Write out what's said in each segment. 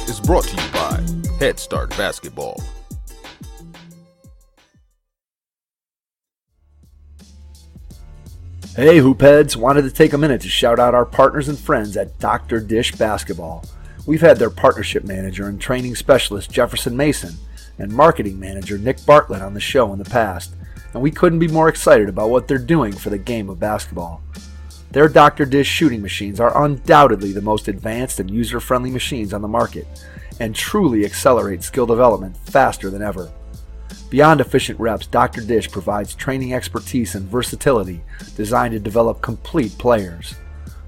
is brought to you by Head Start Basketball. Hey Hoopheads, wanted to take a minute to shout out our partners and friends at Dr. Dish Basketball. We've had their partnership manager and training specialist Jefferson Mason and marketing manager Nick Bartlett on the show in the past, and we couldn't be more excited about what they're doing for the game of basketball. Their Dr. Dish shooting machines are undoubtedly the most advanced and user-friendly machines on the market and truly accelerate skill development faster than ever. Beyond efficient reps, Dr. Dish provides training expertise and versatility designed to develop complete players.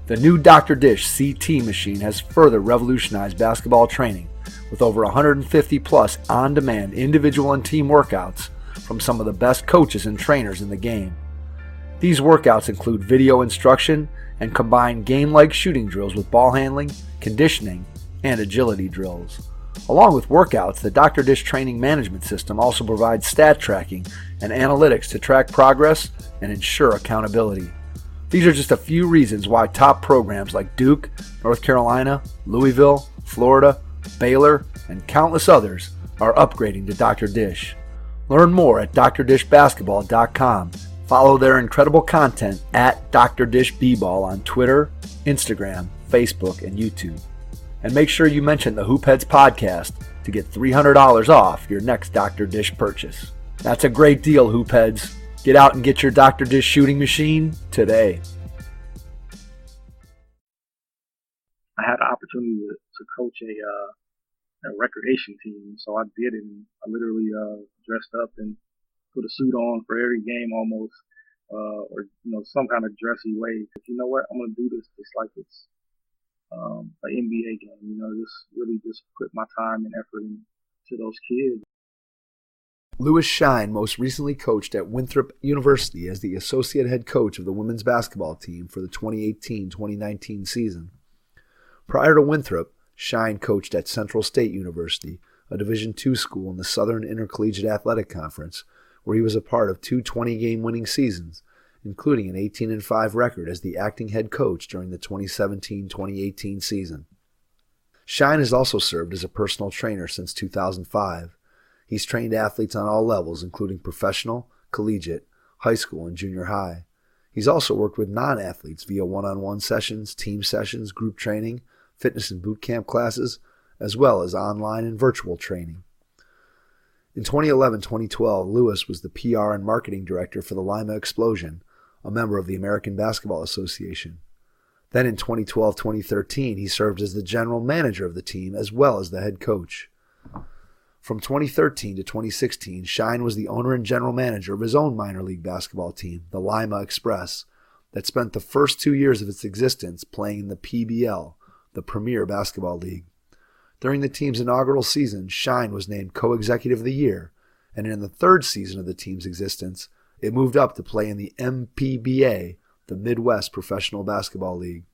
The new Dr. Dish CT machine has further revolutionized basketball training with over 150 plus on-demand individual and team workouts from some of the best coaches and trainers in the game. These workouts include video instruction and combine game-like shooting drills with ball handling, conditioning, and agility drills. Along with workouts, the Dr. Dish training management system also provides stat tracking and analytics to track progress and ensure accountability. These are just a few reasons why top programs like Duke, North Carolina, Louisville, Florida, Baylor, and countless others are upgrading to Dr. Dish. Learn more at drdishbasketball.com. Follow their incredible content at Dr. Dish B-Ball on Twitter, Instagram, Facebook, and YouTube. And make sure you mention the Hoopheads podcast to get $300 off your next Dr. Dish purchase. That's a great deal, Hoopheads. Get out and get your Dr. Dish shooting machine today. I had the opportunity to coach a recreation team, so I did it. And I literally dressed up and put a suit on for every game almost, or some kind of dressy way. But you know what? I'm gonna do this just like it's an NBA game, just put my time and effort into those kids. Lima Shine most recently coached at Winthrop University as the associate head coach of the women's basketball team for the 2018-2019 season. Prior to Winthrop, Shine coached at Central State University, a Division II school in the Southern Intercollegiate Athletic Conference, where he was a part of two 20-game winning seasons, including an 18-5 record as the acting head coach during the 2017-2018 season. Shine has also served as a personal trainer since 2005. He's trained athletes on all levels, including professional, collegiate, high school, and junior high. He's also worked with non-athletes via one-on-one sessions, team sessions, group training, fitness and boot camp classes, as well as online and virtual training. In 2011-2012, Lewis was the PR and marketing director for the Lima Explosion, a member of the American Basketball Association. Then in 2012-2013, he served as the general manager of the team as well as the head coach. From 2013 to 2016, Shine was the owner and general manager of his own minor league basketball team, the Lima Express, that spent the first 2 years of its existence playing in the PBL, the Premier Basketball League. During the team's inaugural season, Shine was named Co-Executive of the Year, and in the third season of the team's existence, it moved up to play in the MPBA, the Midwest Professional Basketball League.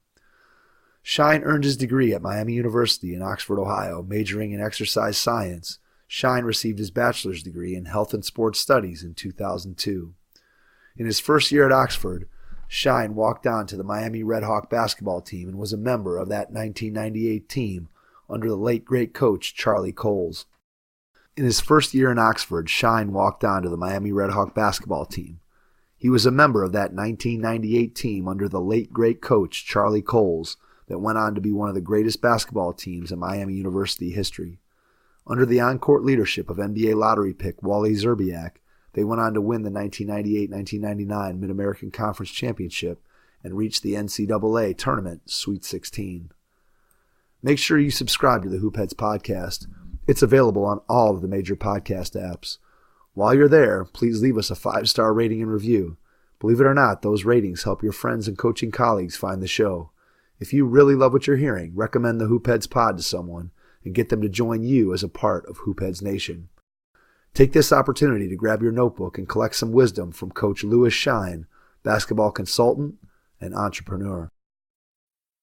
Shine earned his degree at Miami University in Oxford, Ohio, majoring in exercise science. Shine received his bachelor's degree in health and sports studies in 2002. In his first year at Oxford, Shine walked on to the Miami Redhawk basketball team and was a member of that 1998 team under the late great coach Charlie Coles. In his first year in Oxford, Shine walked on to the Miami Redhawk basketball team. He was a member of that 1998 team under the late great coach Charlie Coles that went on to be one of the greatest basketball teams in Miami University history. Under the on-court leadership of NBA lottery pick Wally Szczerbiak, they went on to win the 1998-1999 Mid-American Conference Championship and reached the NCAA Tournament Sweet 16. Make sure you subscribe to the Hoopheads podcast. It's available on all of the major podcast apps. While you're there, please leave us a 5-star rating and review. Believe it or not, those ratings help your friends and coaching colleagues find the show. If you really love what you're hearing, recommend the Hoopheads pod to someone and get them to join you as a part of Hoopheads Nation. Take this opportunity to grab your notebook and collect some wisdom from Coach Lewis Shine, basketball consultant and entrepreneur.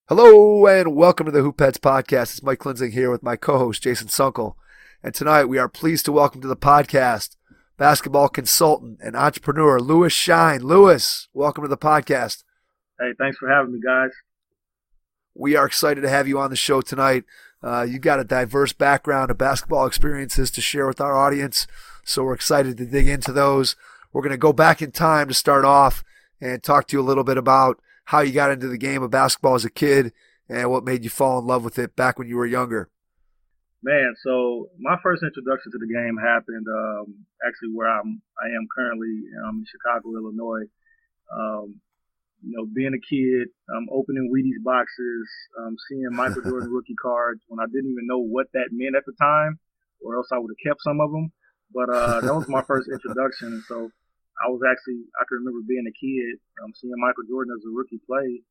Hello and welcome to the Hoopheads podcast. It's Mike Klinzing here with my co-host Jason Sunkel. And tonight we are pleased to welcome to the podcast basketball consultant and entrepreneur Lewis Shine. Lewis, welcome to the podcast. Hey, thanks for having me, guys. We are excited to have you on the show tonight. You got a diverse background of basketball experiences to share with our audience, so we're excited to dig into those. We're going to go back in time to start off and talk to you a little bit about how you got into the game of basketball as a kid and what made you fall in love with it back when you were younger. Man, so my first introduction to the game happened actually where I am currently in Chicago, Illinois. Being a kid, opening Wheaties boxes, seeing Michael Jordan rookie cards when I didn't even know what that meant at the time, or else I would have kept some of them. But that was my first introduction. And so I can remember being a kid, seeing Michael Jordan as a rookie play,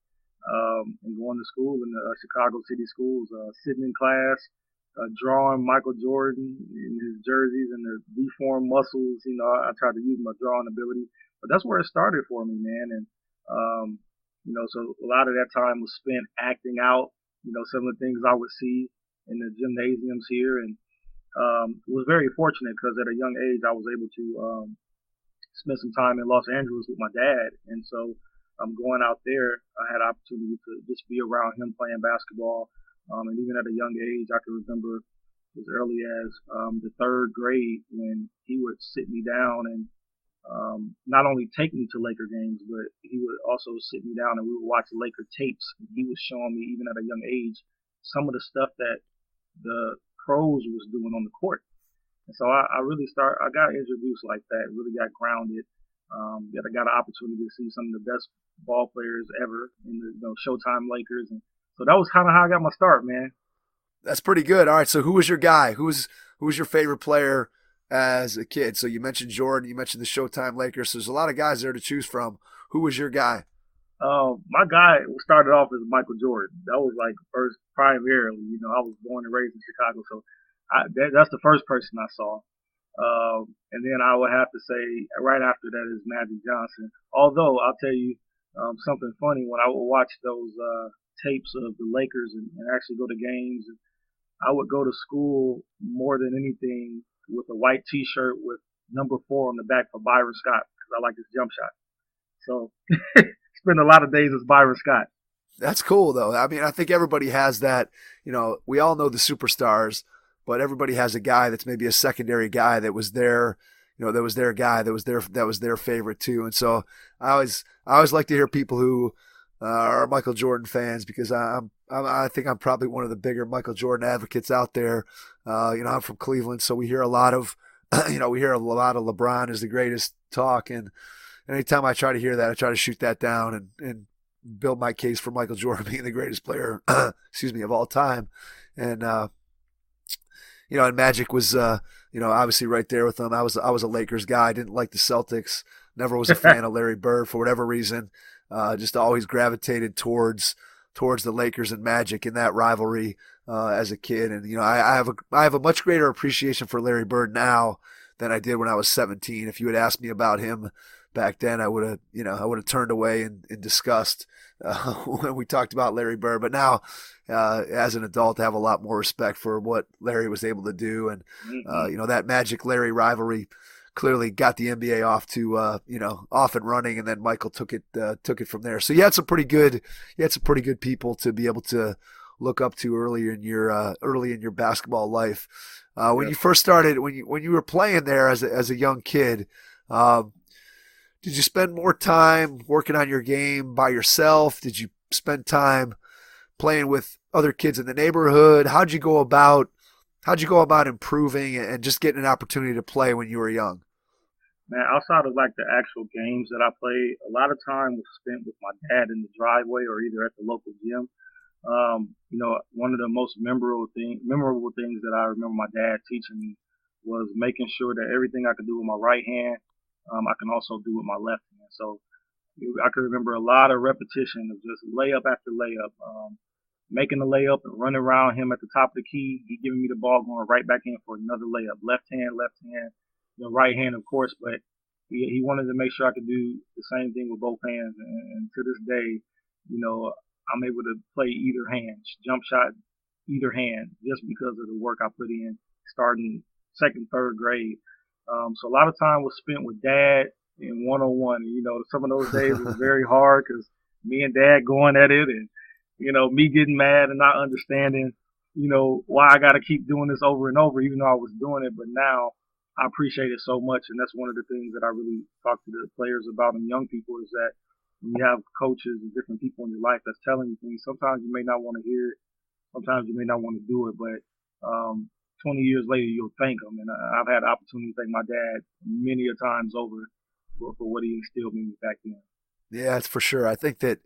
and going to school in the Chicago city schools, sitting in class, drawing Michael Jordan in his jerseys and the deformed muscles. I tried to use my drawing ability, but that's where it started for me, man. And so a lot of that time was spent acting out, some of the things I would see in the gymnasiums here, and was very fortunate because at a young age I was able to spend some time in Los Angeles with my dad, and so going out there, I had opportunity to just be around him playing basketball. And even at a young age, I can remember as early as the third grade when he would sit me down and not only take me to Laker games, but he would also sit me down and we would watch Laker tapes. And he was showing me, even at a young age, some of the stuff that the pros was doing on the court. And so I got introduced like that, really got grounded. I got an opportunity to see some of the best ball players ever in the Showtime Lakers. And so that was kind of how I got my start, man. That's pretty good. All right, so who was your guy? Who was your favorite player as a kid? So you mentioned Jordan, you mentioned the Showtime Lakers. So there's a lot of guys there to choose from. Who was your guy? My guy started off as Michael Jordan. That was like first primarily. I was born and raised in Chicago, so that's the first person I saw. And then I would have to say right after that is Magic Johnson. Although I'll tell you something funny, when I would watch those tapes of the Lakers and actually go to games, I would go to school more than anything with a white T-shirt with number 4 on the back for Byron Scott because I like his jump shot. So spend a lot of days as Byron Scott. That's cool, though. I mean, I think everybody has that. We all know the superstars, but everybody has a guy that's maybe a secondary guy that was their, that was their guy, that was their favorite too. And so I always like to hear people who are Michael Jordan fans because I think I'm probably one of the bigger Michael Jordan advocates out there. I'm from Cleveland, so we hear a lot of, LeBron is the greatest talk, and anytime I try to hear that, I try to shoot that down and build my case for Michael Jordan being the greatest player, of all time. And and Magic was, obviously right there with them. I was a Lakers guy. I didn't like the Celtics. Never was a fan of Larry Bird for whatever reason. Just always gravitated towards the Lakers and Magic in that rivalry as a kid. And I have a much greater appreciation for Larry Bird now than I did when I was 17. If you had asked me about him back then, I would have turned away in disgust when we talked about Larry Bird. But now, as an adult, I have a lot more respect for what Larry was able to do, and that Magic Larry rivalry clearly got the NBA off to off and running, and then Michael took it from there. So you had some pretty good people to be able to look up to early in your basketball life. When you first started, when you were playing there as a young kid, did you spend more time working on your game by yourself? Did you spend time playing with other kids in the neighborhood? How'd you go about improving and just getting an opportunity to play when you were young? Man, outside of like the actual games that I played, a lot of time was spent with my dad in the driveway or either at the local gym. One of the most memorable things that I remember my dad teaching me was making sure that everything I could do with my right hand, I can also do with my left hand. So I can remember a lot of repetition of just layup after layup, making the layup and running around him at the top of the key. He giving me the ball, going right back in for another layup. Left hand, right hand, of course, but he wanted to make sure I could do the same thing with both hands. And to this day, I'm able to play either hand, jump shot, either hand, just because of the work I put in starting second, third grade. So a lot of time was spent with dad in one-on-one. Some of those days was very hard because me and dad going at it and, me getting mad and not understanding. why I got to keep doing this over and over, even though I was doing it. But now I appreciate it so much. And that's one of the things that I really talk to the players about and young people is that when you have coaches and different people in your life that's telling you things, sometimes you may not want to hear it. Sometimes you may not want to do it, but 20 years later, you'll thank them. And I've had the opportunity to thank my dad many a times over for what he instilled in me back then. Yeah, it's for sure. I think that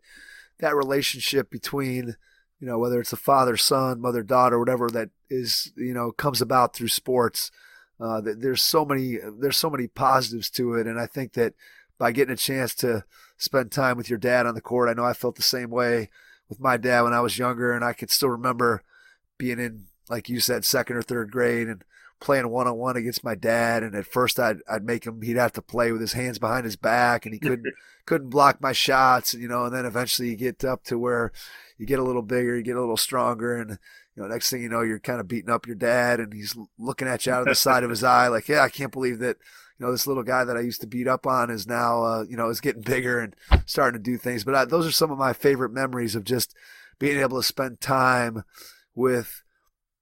relationship between, whether it's a father, son, mother, daughter, whatever that is, comes about through sports, there's so many positives to it. And I think that by getting a chance to spend time with your dad on the court, I know I felt the same way with my dad when I was younger. And I can still remember being in, like you said, second or third grade and playing one-on-one against my dad. And at first I'd make him, he'd have to play with his hands behind his back and he couldn't block my shots, and then eventually you get up to where you get a little bigger, you get a little stronger, and next thing you know, you're kind of beating up your dad and he's looking at you out of the side of his eye like, yeah, I can't believe that, this little guy that I used to beat up on is now, is getting bigger and starting to do things. But those are some of my favorite memories of just being able to spend time with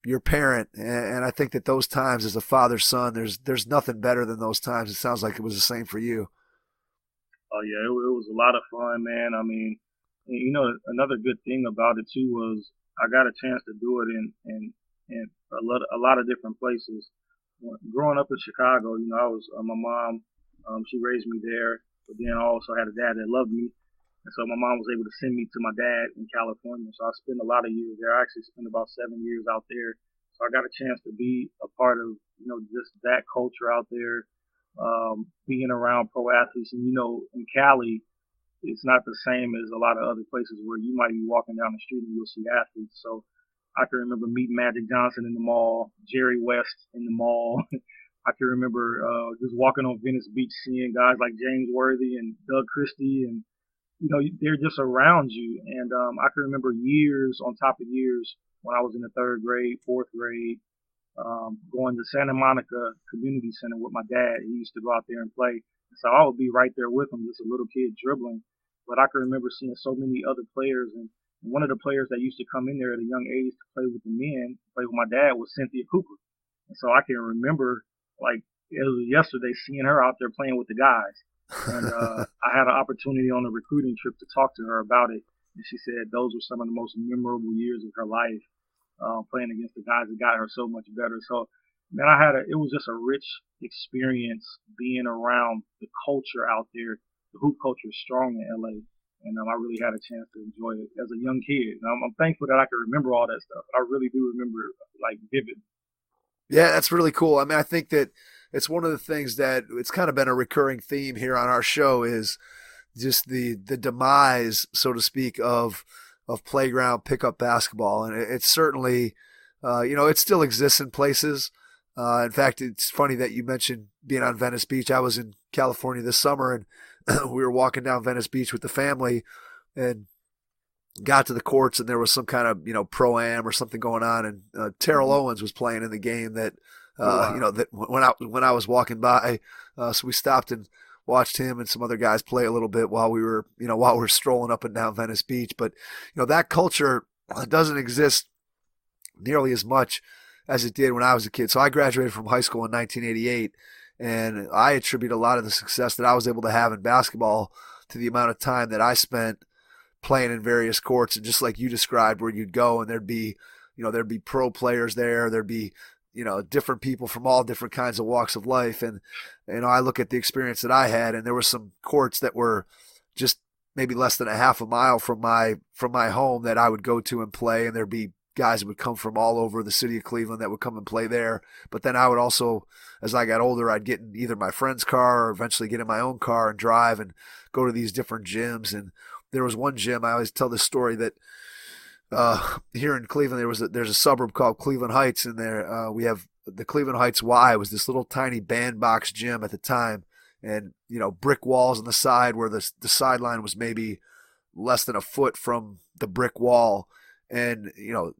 your parent. And I think that those times as a father son, there's nothing better than those times. It sounds like it was the same for you. Oh yeah, it was a lot of fun, man. I mean, another good thing about it too was I got a chance to do it in a lot of different places. Growing up in Chicago, I was my mom. She raised me there, but then I also had a dad that loved me, and so my mom was able to send me to my dad in California. So I spent a lot of years there. I actually spent about 7 years out there. So I got a chance to be a part of just that culture out there, being around pro athletes. And in Cali, it's not the same as a lot of other places where you might be walking down the street and you'll see athletes. So I can remember meeting Magic Johnson in the mall, Jerry West in the mall. I can remember just walking on Venice Beach, seeing guys like James Worthy and Doug Christie, and they're just around you. And I can remember years on top of years when I was in the third grade, fourth grade, going to Santa Monica Community Center with my dad. He used to go out there and play. So I would be right there with him, just a little kid dribbling. But I can remember seeing so many other players, and one of the players that used to come in there at a young age to play with the men, play with my dad, was Cynthia Cooper. And so I can remember, like it was yesterday, seeing her out there playing with the guys. And I had an opportunity on a recruiting trip to talk to her about it. And she said those were some of the most memorable years of her life, playing against the guys that got her so much better. So, man, it was just a rich experience being around the culture out there. The hoop culture is strong in LA. And I really had a chance to enjoy it as a young kid. And I'm thankful that I can remember all that stuff. I really do remember like vivid. Yeah, that's really cool. I mean, I think that it's one of the things that it's kind of been a recurring theme here on our show is just the demise, so to speak, of playground pickup basketball. And it's certainly, it still exists in places. In fact, it's funny that you mentioned being on Venice Beach. I was in California this summer and we were walking down Venice Beach with the family and got to the courts and there was some kind of, pro-am or something going on. And Terrell Owens was playing in the game that, that when I was walking by, so we stopped and watched him and some other guys play a little bit while we were strolling up and down Venice Beach. But, that culture doesn't exist nearly as much as it did when I was a kid. So I graduated from high school in 1988. And I attribute a lot of the success that I was able to have in basketball to the amount of time that I spent playing in various courts. And just like you described, where you'd go and there'd be pro players there. There'd be, different people from all different kinds of walks of life. And, I look at the experience that I had, and there were some courts that were just maybe less than a half a mile from my home that I would go to and play. And there'd be guys would come from all over the city of Cleveland that would come and play there. But then I would also, as I got older, I'd get in either my friend's car or eventually get in my own car and drive and go to these different gyms. And there was one gym, I always tell this story, that here in Cleveland, there's a suburb called Cleveland Heights, and there we have the Cleveland Heights Y. Was this little tiny bandbox gym at the time, and brick walls on the side where the sideline was maybe less than a foot from the brick wall. And,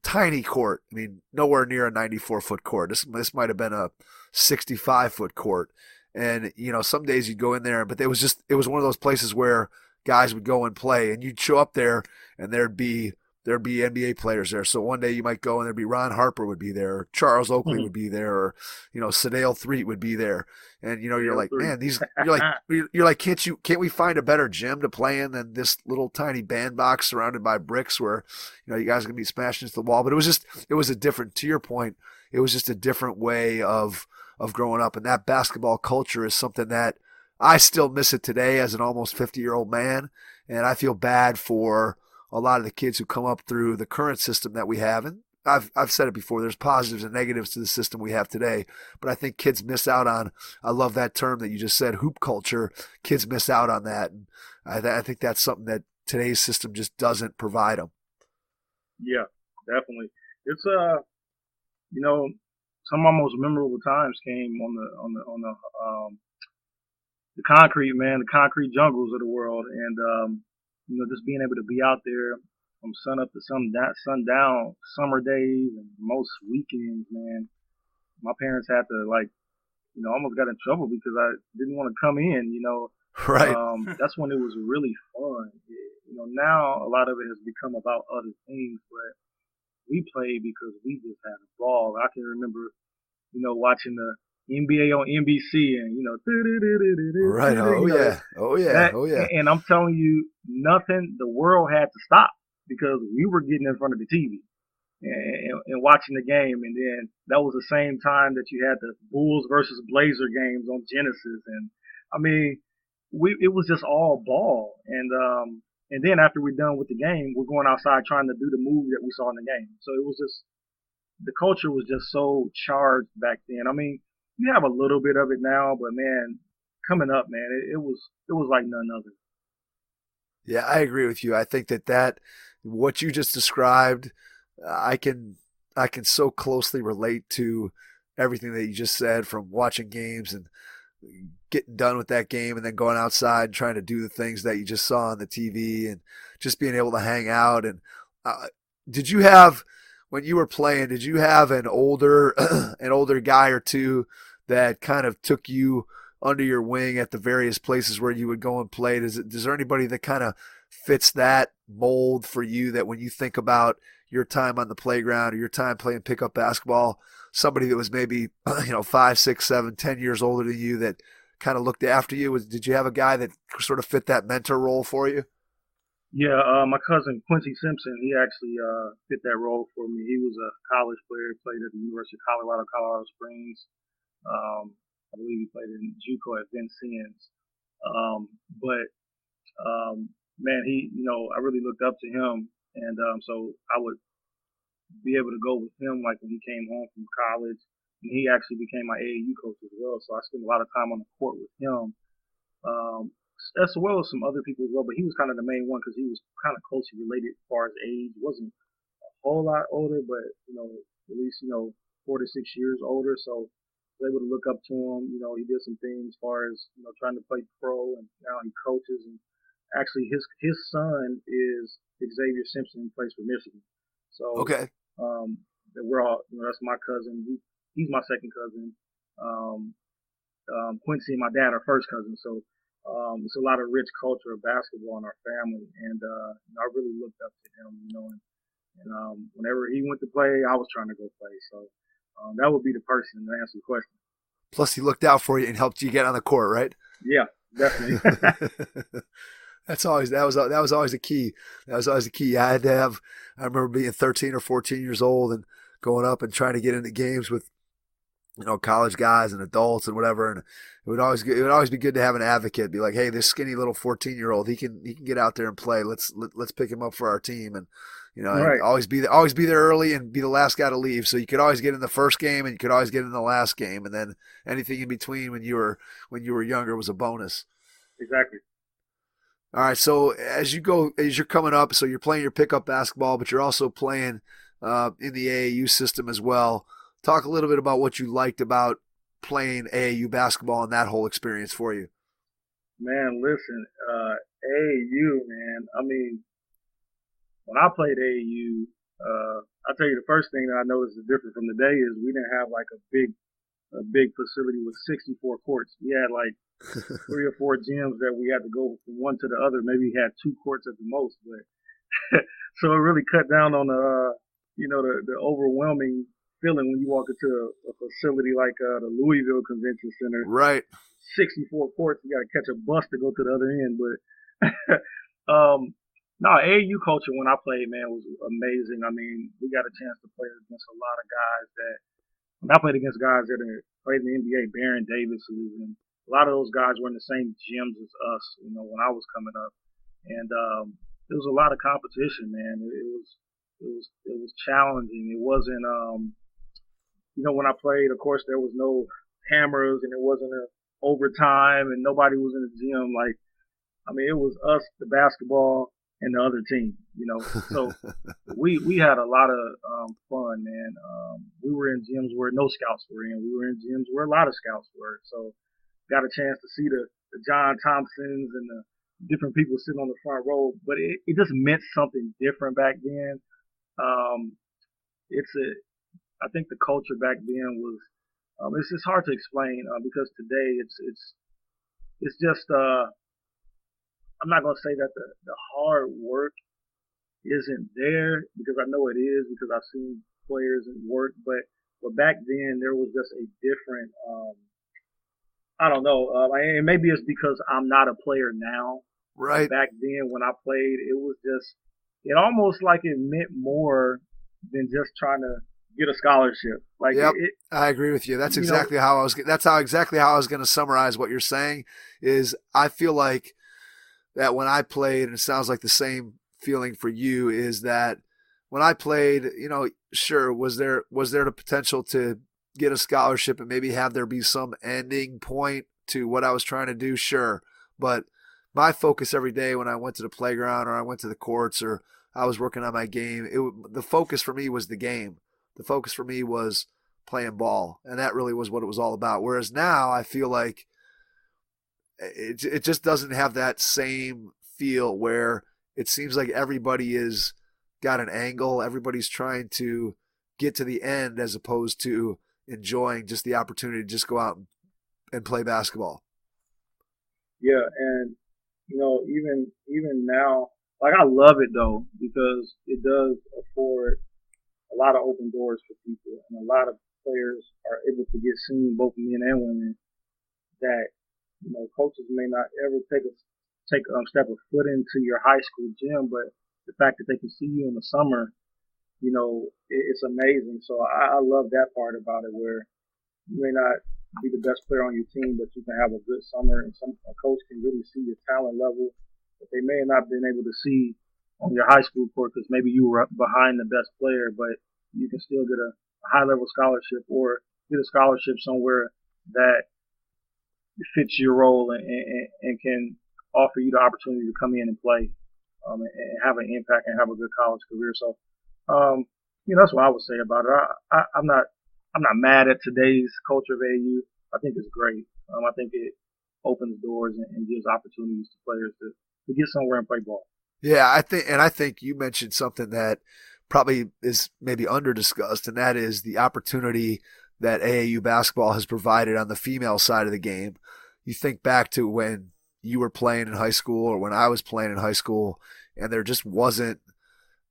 tiny court. I mean, nowhere near a 94-foot court. This might have been a 65-foot court. And, some days you'd go in there, but it was one of those places where guys would go and play. And you'd show up there, and there'd be there'd be NBA players there. So one day you might go and there'd be Ron Harper would be there, or Charles Oakley would be there, or Sadale Threet would be there. And you're like, man, you're like, can't we find a better gym to play in than this little tiny bandbox surrounded by bricks where you guys are gonna be smashing into the wall? But it was a different, to your point, it was just a different way of growing up. And that basketball culture is something that I still miss it today as an almost 50-year-old man. And I feel bad for a lot of the kids who come up through the current system that we have. And I've said it before, there's positives and negatives to the system we have today. But I think kids miss out on, I love that term that you just said, hoop culture. Kids miss out on that. And I think that's something that today's system just doesn't provide them. Yeah, definitely. It's some of my most memorable times came on the concrete, man, the concrete jungles of the world, and just being able to be out there from sun up to sundown, summer days and most weekends, man. My parents had to almost got in trouble because I didn't want to come in, Right. That's when it was really fun. Now a lot of it has become about other things, but we played because we just had a ball. I can remember, watching the NBA on NBC and, right. Oh yeah. And I'm telling you, the world had to stop because we were getting in front of the TV and watching the game. And then that was the same time that you had the Bulls versus Blazer games on Genesis. And I mean, it was just all ball. And then after we're done with the game, we're going outside trying to do the move that we saw in the game. So it was just, the culture was just so charged back then. I mean, you have a little bit of it now, but man, coming up, man, it was like none other. Yeah, I agree with you. I think that what you just described, I can so closely relate to everything that you just said, from watching games and getting done with that game and then going outside and trying to do the things that you just saw on the TV and just being able to hang out. And did you have, when you were playing, did you have an older guy or two that kind of took you under your wing at the various places where you would go and play? Is there anybody that kind of fits that mold for you, that when you think about your time on the playground or your time playing pickup basketball, somebody that was maybe 5, 6, 7, 10 years older than you that kind of looked after you? Did you have a guy that sort of fit that mentor role for you? Yeah, my cousin Quincy Simpson, he actually fit that role for me. He was a college player, played at the University of Colorado Springs. I believe he played in JUCO at Vincennes. But man, I really looked up to him, and so I would be able to go with him like when he came home from college. And he actually became my AAU coach as well, so I spent a lot of time on the court with him. As well as some other people as well, but he was kind of the main one because he was kind of closely related as far as age. Wasn't a whole lot older, but at least 4 to 6 years older. So I was able to look up to him. He did some things as far as trying to play pro, and now he coaches. And actually, his son is Xavier Simpson, who plays for Michigan. So okay, we're all that's my cousin. He's my second cousin. Quincy and my dad are first cousins. So it's a lot of rich culture of basketball in our family, and I really looked up to him, and whenever he went to play, I was trying to go play. So that would be the person to answer the question. Plus, he looked out for you and helped you get on the court, right? Yeah, definitely. that was always the key. That was always the key. I remember being 13 or 14 years old and going up and trying to get into games with college guys and adults and whatever, and it would always be good to have an advocate. Be like, hey, this skinny little 14-year-old, he can get out there and play. Let's pick him up for our team, and right. and always be there early and be the last guy to leave. So you could always get in the first game and you could always get in the last game, and then anything in between when you were younger was a bonus. Exactly. All right, so as you're coming up, so you're playing your pickup basketball, but you're also playing in the AAU system as well. Talk a little bit about what you liked about playing AAU basketball and that whole experience for you. Man, listen, AAU, man. I mean, when I played AAU, I'll tell you the first thing that I noticed is different from today is we didn't have like a big facility with 64 courts. We had like 3 or 4 gyms that we had to go from one to the other. Maybe we had 2 courts at the most, but So it really cut down on the overwhelming feeling when you walk into a facility like the Louisville Convention Center. Right. 64 courts, you got to catch a bus to go to the other end. But no, AAU culture when I played, man, was amazing. I mean, we got a chance to play against a lot of guys that when I played against guys that played in the NBA, Baron Davises, and a lot of those guys were in the same gyms as us, when I was coming up. And there was a lot of competition, man. It was challenging. It wasn't, when I played, of course, there was no cameras and it wasn't a overtime and nobody was in the gym. Like, I mean, it was us, the basketball, and the other team, So we had a lot of fun, man. We were in gyms where no scouts were in. We were in gyms where a lot of scouts were. So got a chance to see the John Thompsons and the different people sitting on the front row. But it just meant something different back then. I think the culture back then was, it's just hard to explain because today it's just, I'm not going to say that the hard work isn't there because I know it is because I've seen players work, but back then there was just a different, I don't know, and maybe it's because I'm not a player now. Right. Back then when I played, it almost like it meant more than just trying to get a scholarship. Like, yep, I agree with you. That's exactly how I was going to summarize what you're saying. Is I feel like that when I played, and it sounds like the same feeling for you, is that when I played, sure, was there the potential to get a scholarship and maybe have there be some ending point to what I was trying to do? Sure. But my focus every day when I went to the playground or I went to the courts or I was working on my game, the focus for me was the game. The focus for me was playing ball, and that really was what it was all about. Whereas now I feel like it just doesn't have that same feel where it seems like everybody is got an angle. Everybody's trying to get to the end as opposed to enjoying just the opportunity to just go out and play basketball. Yeah, and even now, like, I love it though because it does afford a lot of open doors for people, and a lot of players are able to get seen, both men and women, that coaches may not ever take a step a foot into your high school gym, but the fact that they can see you in the summer, it's amazing. So I love that part about it, where you may not be the best player on your team, but you can have a good summer, and a coach can really see your talent level that they may not have been able to see on your high school court because maybe you were behind the best player, but you can still get a high level scholarship or get a scholarship somewhere that fits your role and can offer you the opportunity to come in and play and have an impact and have a good college career. So, that's what I would say about it. I'm not mad at today's culture of AAU. I think it's great. I think it opens doors and gives opportunities to players to get somewhere and play ball. Yeah, I think you mentioned something that probably is maybe under discussed, and that is the opportunity that AAU basketball has provided on the female side of the game. You think back to when you were playing in high school or when I was playing in high school, and there just wasn't,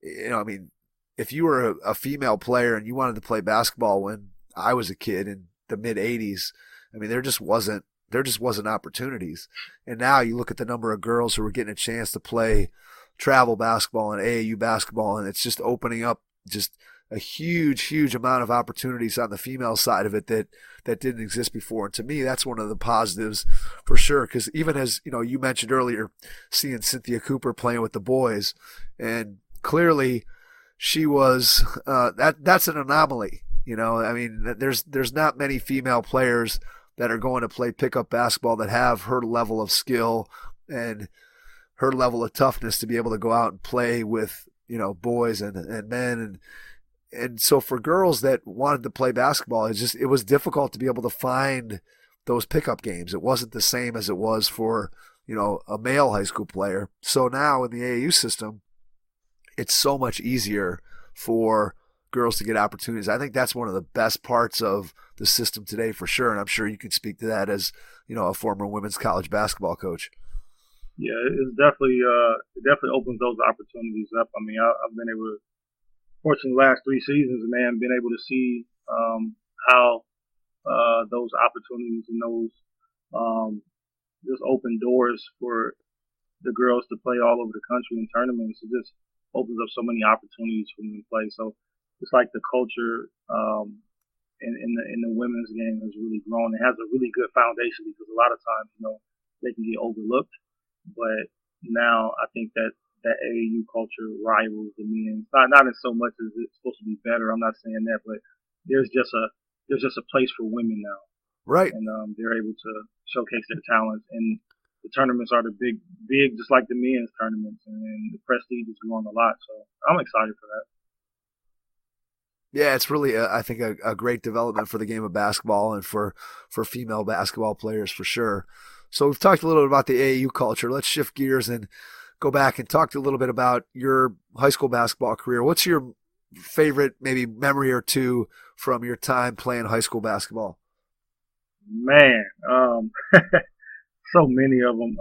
if you were a female player and you wanted to play basketball when I was a kid in the mid 80s, there just wasn't opportunities. And now you look at the number of girls who are getting a chance to play travel basketball and AAU basketball, and it's just opening up just a huge amount of opportunities on the female side of it that didn't exist before. And to me, that's one of the positives for sure. Because even as you mentioned earlier, seeing Cynthia Cooper playing with the boys, and clearly she was that's an anomaly. There's not many female players that are going to play pickup basketball that have her level of skill and her level of toughness to be able to go out and play with boys and men. And so for girls that wanted to play basketball, it was difficult to be able to find those pickup games. It wasn't the same as it was for, a male high school player. So now in the AAU system, it's so much easier for girls to get opportunities. I think that's one of the best parts of the system today for sure. And I'm sure you can speak to that as, a former women's college basketball coach. Yeah, it definitely opens those opportunities up. I mean, I've been able to, fortunately, the last 3 seasons, man, been able to see how those opportunities and those um, just open doors for the girls to play all over the country in tournaments. It just opens up so many opportunities for them to play. So it's like the culture in the women's game has really grown. It has a really good foundation because a lot of times, they can get overlooked. But now I think that AAU culture rivals the men's. Not in so much as it's supposed to be better. I'm not saying that, but there's just a there's just a place for women now, Right. and they're able to showcase their talents. And the tournaments are the big, just like the men's tournaments, and the prestige is growing a lot. So I'm excited for that. Yeah, it's really, I think, a great development for the game of basketball and for female basketball players for sure. So we've talked a little bit about the AAU culture. Let's shift gears and go back and talk a little bit about your high school basketball career. What's your favorite maybe memory or two from your time playing high school basketball? Man, so many of them.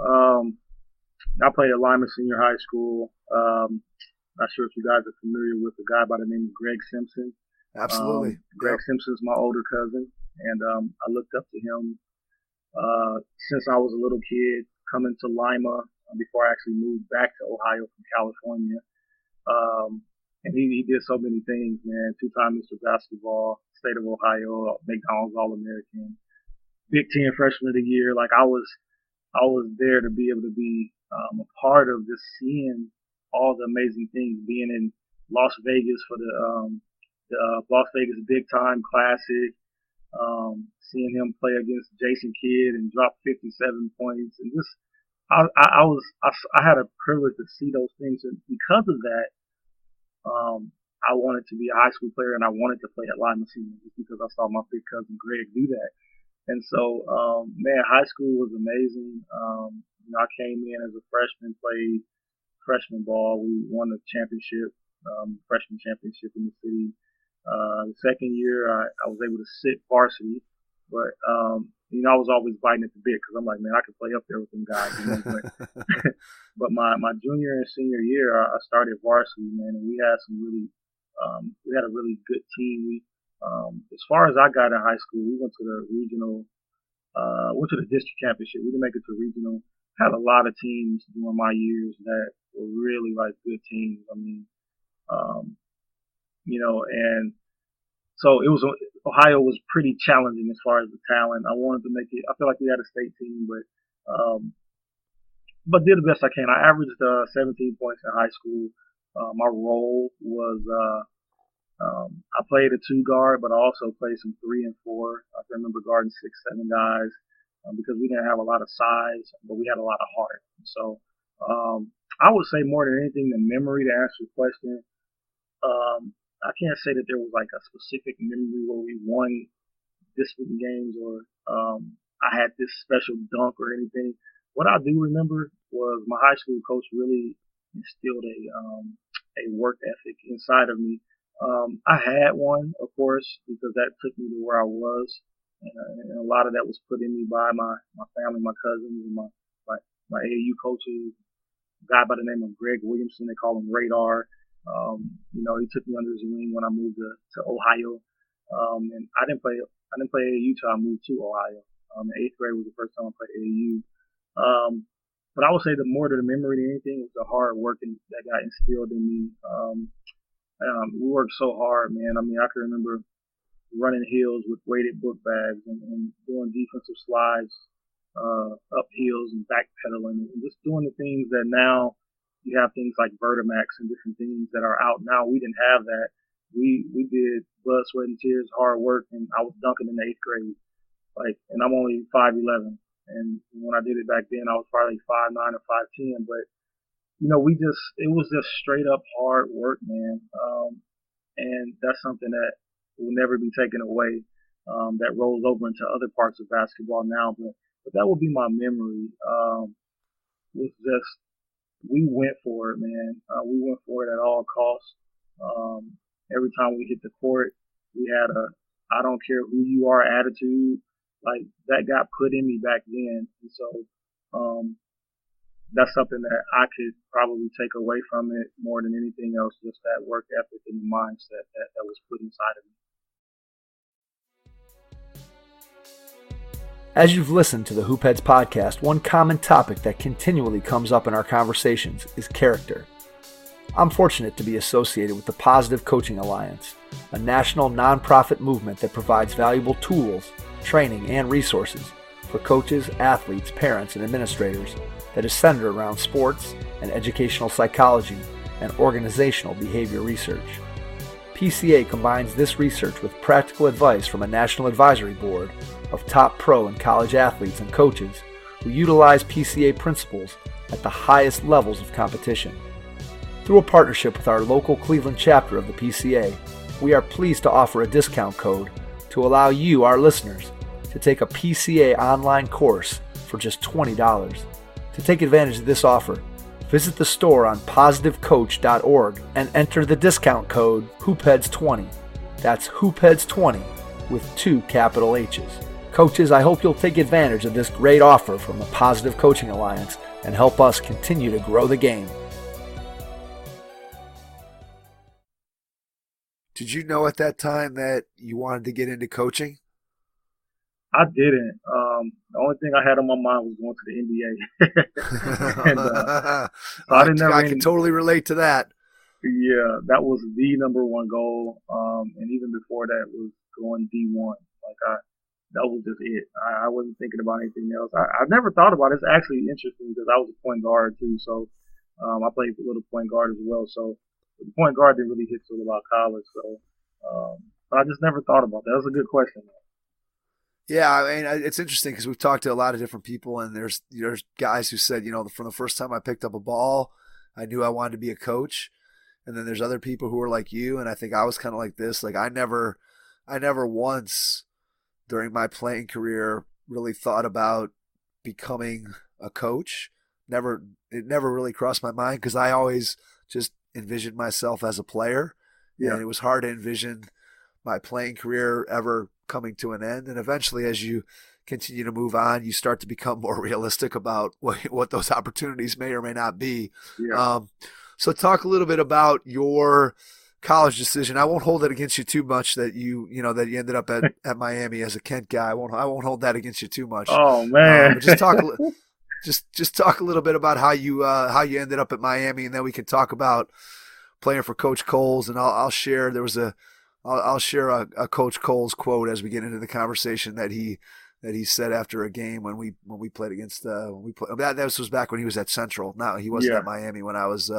I played at Lima Senior High School. Not sure if you guys are familiar with a guy by the name of Greg Simpson. Absolutely. Greg Yep. Simpson's my older cousin, and I looked up to him since I was a little kid, coming to Lima before I actually moved back to Ohio from California. Um, and he did so many things, man. Two-time Mr. Basketball, State of Ohio, McDonald's All-American, Big Ten Freshman of the Year. Like I was there to be able to be a part of just seeing all the amazing things, being in Las Vegas for the Las Vegas Big Time Classic, seeing him play against Jason Kidd and drop 57 points, and just I had a privilege to see those things, and because of that, I wanted to be a high school player, and I wanted to play at Lima Senior just because I saw my big cousin Greg do that. And so, man, high school was amazing. I came in as a freshman, played freshman ball. We won the championship, freshman championship in the city. The second year, I was able to sit varsity, but I was always biting at the bit because I'm like, man, I could play up there with them guys. But my junior and senior year, I started varsity, man, and we had a really good team. As far as I got in high school, we went to the regional, went to the district championship. We didn't make it to regional. Had a lot of teams during my years that were really like good teams. I mean, um, and so it was. Ohio was pretty challenging as far as the talent. I wanted to make it. I feel like we had a state team, but did the best I can. I averaged 17 points in high school. My role was I played a two guard, but I also played some three and four. I can remember guarding 6, 7 guys because we didn't have a lot of size, but we had a lot of heart. So I would say more than anything, the memory to answer your question. I can't say that there was like a specific memory where we won this many games or I had this special dunk or anything. What I do remember was my high school coach really instilled a work ethic inside of me. I had one, of course, because that took me to where I was, and a lot of that was put in me by my family, my cousins, and my, my AAU coaches. A guy by the name of Greg Williamson, they call him Radar. He took me under his wing when I moved to Ohio, and I didn't play AAU till I moved to Ohio. Eighth grade was the first time I played AAU. But I would say the more to the memory than anything was the hard work that got instilled in me. We worked so hard, man. I mean, I can remember running hills with weighted book bags and doing defensive slides up hills and backpedaling and just doing the things that now you have things like Vertimax and different things that are out now. We didn't have that. We did blood, sweat, and tears, hard work, and I was dunking in the eighth grade. And I'm only 5'11", and when I did it back then, I was probably 5'9" or 5'10", but it was just straight up hard work, man. And that's something that will never be taken away. That rolls over into other parts of basketball now, but that will be my memory. Was just we went for it, man. We went for it at all costs. Every time we hit the court, we had a I don't care who you are attitude. Like that got put in me back then, and so that's something that I could probably take away from it more than anything else, just that work ethic and the mindset that was put inside of me. As you've listened to the Hoopheads podcast, one common topic that continually comes up in our conversations is character. I'm fortunate to be associated with the Positive Coaching Alliance, a national nonprofit movement that provides valuable tools, training, and resources for coaches, athletes, parents, and administrators that is centered around sports and educational psychology and organizational behavior research. PCA combines this research with practical advice from a national advisory board of top pro and college athletes and coaches who utilize PCA principles at the highest levels of competition. Through a partnership with our local Cleveland chapter of the PCA, we are pleased to offer a discount code to allow you, our listeners, to take a PCA online course for just $20. To take advantage of this offer, visit the store on positivecoach.org and enter the discount code HoopHeads20. That's HoopHeads20 with 2 capital H's. Coaches, I hope you'll take advantage of this great offer from the Positive Coaching Alliance and help us continue to grow the game. Did you know at that time that you wanted to get into coaching? I didn't. The only thing I had on my mind was going to the NBA. And, so I can totally relate to that. Yeah, that was the number one goal. And even before that was going D1. That was just it. I wasn't thinking about anything else. I've never thought about it. It's actually interesting because I was a point guard too. So I played a little point guard as well. So the point guard didn't really hit till about college. So but I just never thought about that. That was a good question. Yeah, I mean, it's interesting because we've talked to a lot of different people, and there's guys who said, from the first time I picked up a ball, I knew I wanted to be a coach. And then there's other people who are like you, and I think I was kind of like this. Like I never once during my playing career really thought about becoming a coach. It never really crossed my mind because I always just envisioned myself as a player. Yeah. And it was hard to envision my playing career ever coming to an end. And eventually, as you continue to move on, you start to become more realistic about what those opportunities may or may not be. Yeah. So talk a little bit about your college decision. I won't hold it against you too much that you ended up at Miami as a Kent guy. I won't hold that against you too much. Oh man. But just talk just talk a little bit about how you ended up at Miami, and then we can talk about playing for Coach Coles. And I'll share I'll share a Coach Coles quote as we get into the conversation that he said after a game when we played against that was back when he was at Central. Now he wasn't at Miami when I was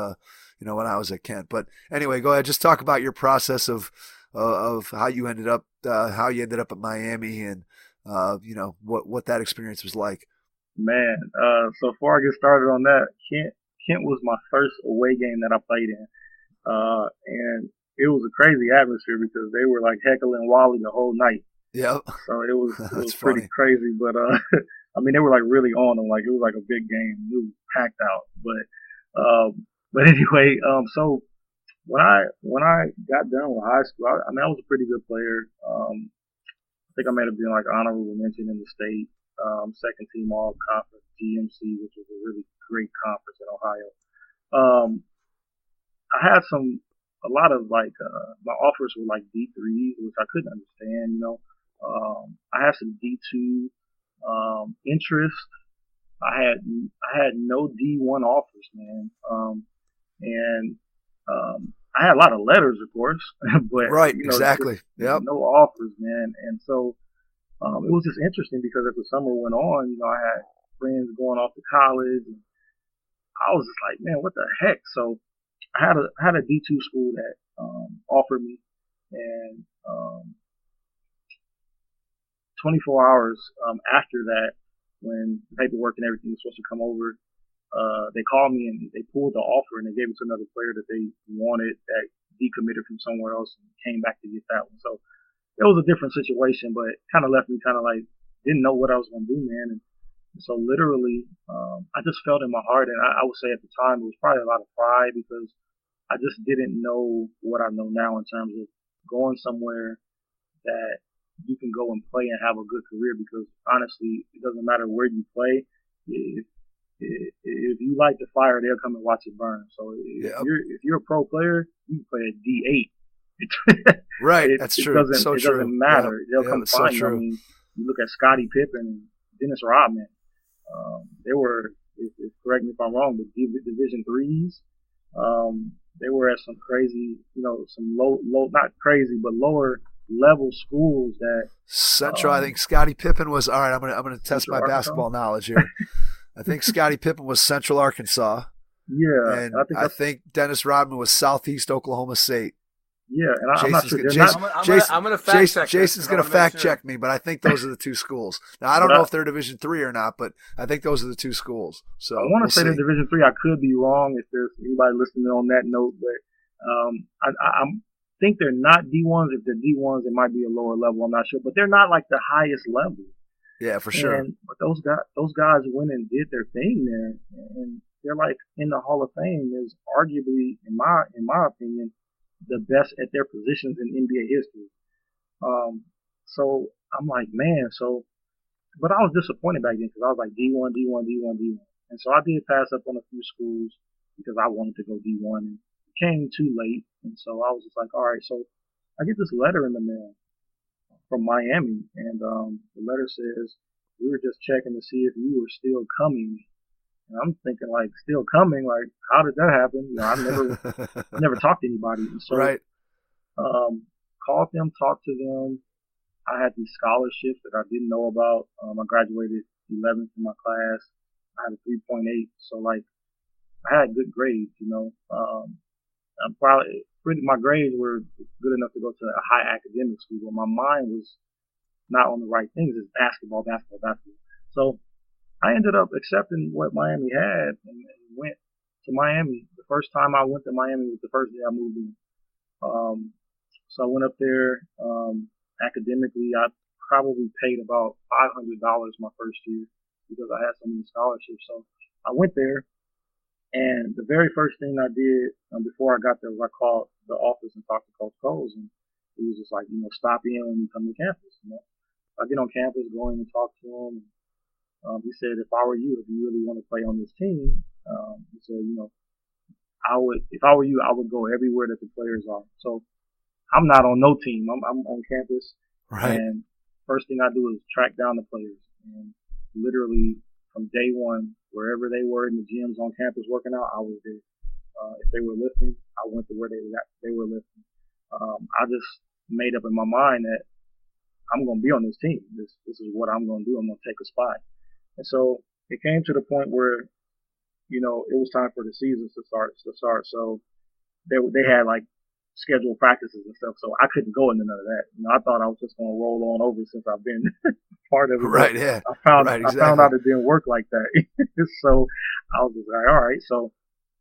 when I was at Kent. But anyway, go ahead. Just talk about your process of how you ended up at Miami and what that experience was like. Man, so before I get started on that, Kent was my first away game that I played in, and it was a crazy atmosphere because they were like heckling Wally the whole night. Yep. So it was pretty crazy, but I mean they were like really on them, like it was like a big game. It was packed out, but anyway, so when I got done with high school, I was a pretty good player. I think I might have been like honorable mention in the state, second team all conference GMC, which was a really great conference in Ohio. I had a lot of my offers were like D3s, which I couldn't understand, I had some D2 interest. I had no D1 offers, man. And I had a lot of letters, of course, but right, exactly. Yep. No offers, man. And so it was just interesting because as the summer went on, I had friends going off to college, and I was just like, man, what the heck? So I had a D2 school that offered me, and 24 hours after that, when the paperwork and everything was supposed to come over, they called me and they pulled the offer and they gave it to another player that they wanted that decommitted from somewhere else and came back to get that one. So it was a different situation, but it kind of left me kind of like didn't know what I was going to do, man. And so literally, I just felt in my heart, and I would say at the time it was probably a lot of pride because I just didn't know what I know now in terms of going somewhere that you can go and play and have a good career, because honestly, it doesn't matter where you play. if you light the fire, they'll come and watch it burn. So if you're a pro player, you can play at D8. Right, that's true. It doesn't matter. They'll come find you. I mean, you look at Scottie Pippen and Dennis Rodman. They were, correct me if I'm wrong, but Division threes. They were at some crazy, some low, not crazy, but lower level schools that Central. I think Scottie Pippen was all right. I'm gonna test my basketball knowledge here. I think Scottie Pippen was Central Arkansas. Yeah, and I think Dennis Rodman was Southeast Oklahoma State. Yeah, and I'm not sure. I'm going to fact check. Jason's going to fact check me, but I think those are the two schools. Now I don't know if they're Division III or not, but I think those are the two schools. So I want to say they're Division III. I could be wrong if there's anybody listening on that note, but I think they're not D1s. If they're D1s, it might be a lower level. I'm not sure, but they're not like the highest level. Yeah, for sure. But those guys went and did their thing there, and they're like in the Hall of Fame. Is arguably, in my opinion, the best at their positions in NBA history. So I'm like, man. But I was disappointed back then because I was like D1. And so I did pass up on a few schools because I wanted to go D1, and it came too late. And so I was just like, all right. So I get this letter in the mail from Miami, and the letter says, we were just checking to see if you were still coming. And I'm thinking, like, still coming? Like, how did that happen? I never talked to anybody. And so, right. Called them, talked to them. I had these scholarships that I didn't know about. I graduated 11th in my class. I had a 3.8. So, like, I had good grades, my grades were good enough to go to a high academic school, but my mind was not on the right things. It's basketball. So I ended up accepting what Miami had and went to Miami. The first time I went to Miami was the first day I moved in. So I went up there. Academically, I probably paid about $500 my first year because I had so many scholarships. So I went there, and the very first thing I did before I got there was I called the office and talked to Coach Coles, and he was just like, stop in when you come to campus. I get on campus, go in and talk to him. He said, if I were you, if you really want to play on this team, he said, if I were you, I would go everywhere that the players are. So I'm not on no team. I'm on campus. Right. And first thing I do is track down the players. And literally from day one, wherever they were in the gyms on campus working out, I was there. If they were lifting, I went to where they were lifting. I just made up in my mind that I'm going to be on this team. This is what I'm going to do. I'm going to take a spot. And so it came to the point where, it was time for the season to start. So they had like scheduled practices and stuff. So I couldn't go into none of that. I thought I was just going to roll on over since I've been part of it. Right. Yeah. I found out it didn't work like that. So I was just like, all right. So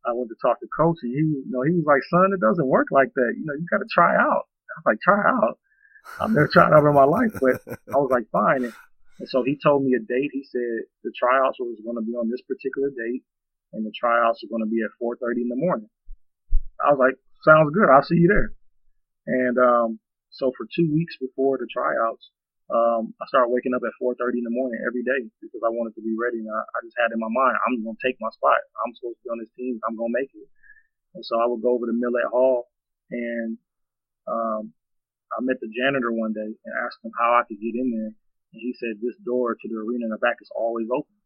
I went to talk to Coach, and he was like, son, it doesn't work like that. You got to try out. I was like, try out? I've never tried out in my life, but I was like, fine. And so he told me a date. He said the tryouts was going to be on this particular date, and the tryouts are going to be at 4:30 in the morning. I was like, sounds good. I'll see you there. And so for 2 weeks before the tryouts, I started waking up at 4:30 in the morning every day because I wanted to be ready. And I just had in my mind, I'm going to take my spot. I'm supposed to be on this team. I'm going to make it. And so I would go over to Millett Hall, and I met the janitor one day and asked him how I could get in there. And he said, this door to the arena in the back is always open.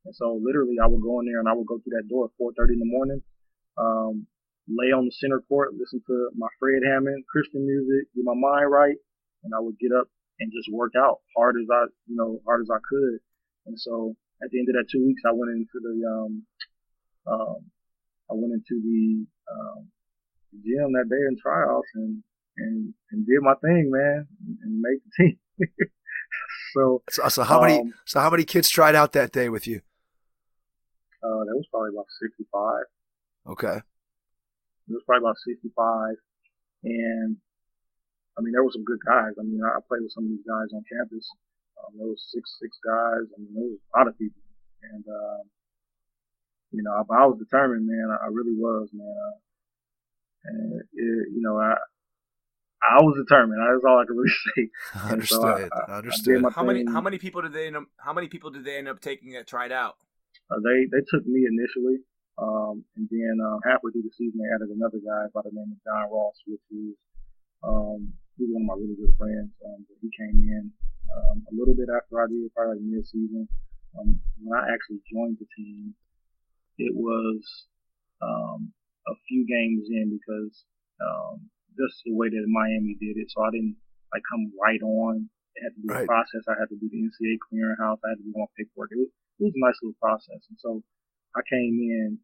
And so literally I would go in there and I would go through that door at 4:30 in the morning, lay on the center court, listen to my Fred Hammond Christian music, get my mind right, and I would get up and just work out hard as I could. And so at the end of that 2 weeks, I went into the gym that day in tryouts and did my thing, man, and made the team. So how many kids tried out that day with you? That was probably about 65. Okay. It was probably about 65, and I mean there were some good guys. I mean I played with some of these guys on campus. There was six guys. I mean there was a lot of people, and I was determined, man. I really was, man. I was determined. That's all I can really say. Understood. So I understood. How many people did they end up taking that tried out? They took me initially, and then halfway through the season they added another guy by the name of John Ross, which is he's one of my really good friends. He came in a little bit after I did, probably like mid-season. When I actually joined the team, it was a few games in because just the way that Miami did it. So I didn't like come right on. It had to be a process. I had to do the NCAA clearinghouse. I had to do more paperwork. It was a nice little process. And so I came in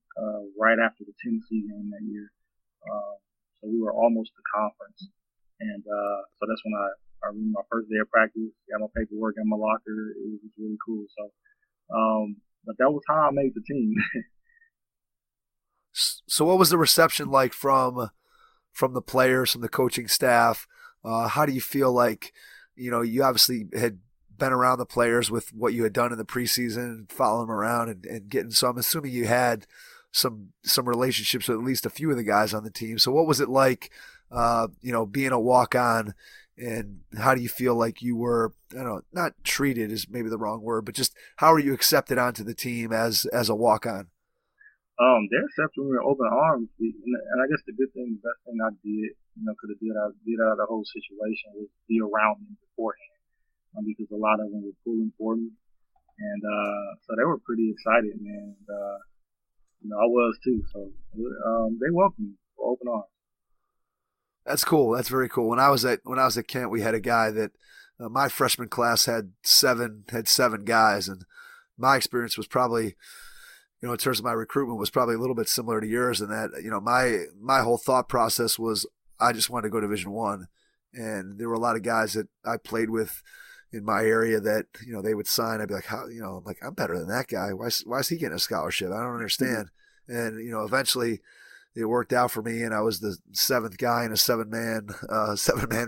right after the Tennessee game that year. So we were almost to conference. And so that's when I remember my first day of practice, got my paperwork in my locker. It was just really cool. So, but that was how I made the team. So what was the reception like from the players, from the coaching staff? How do you feel like, you obviously had been around the players with what you had done in the preseason, following them around and getting, so I'm assuming you had some relationships with at least a few of the guys on the team. So what was it like, being a walk-on, and how do you feel like you were, I don't know, not treated is maybe the wrong word, but just how are you accepted onto the team as a walk-on? They accepted me with open arms, and I guess the best thing I did, could have did out of the whole situation was be around them beforehand, because a lot of them were pulling for me, and so they were pretty excited, man. And, I was too, so they welcomed me with open arms. That's cool. That's very cool. When I was at Kent, we had a guy that my freshman class had seven guys, and my experience was probably, in terms of my recruitment, was probably a little bit similar to yours in that, my whole thought process was I just wanted to go Division I. And there were a lot of guys that I played with in my area that, they would sign. I'd be like, how, I'm like, I'm better than that guy. Why is he getting a scholarship? I don't understand. And, eventually it worked out for me, and I was the seventh guy in a seven-man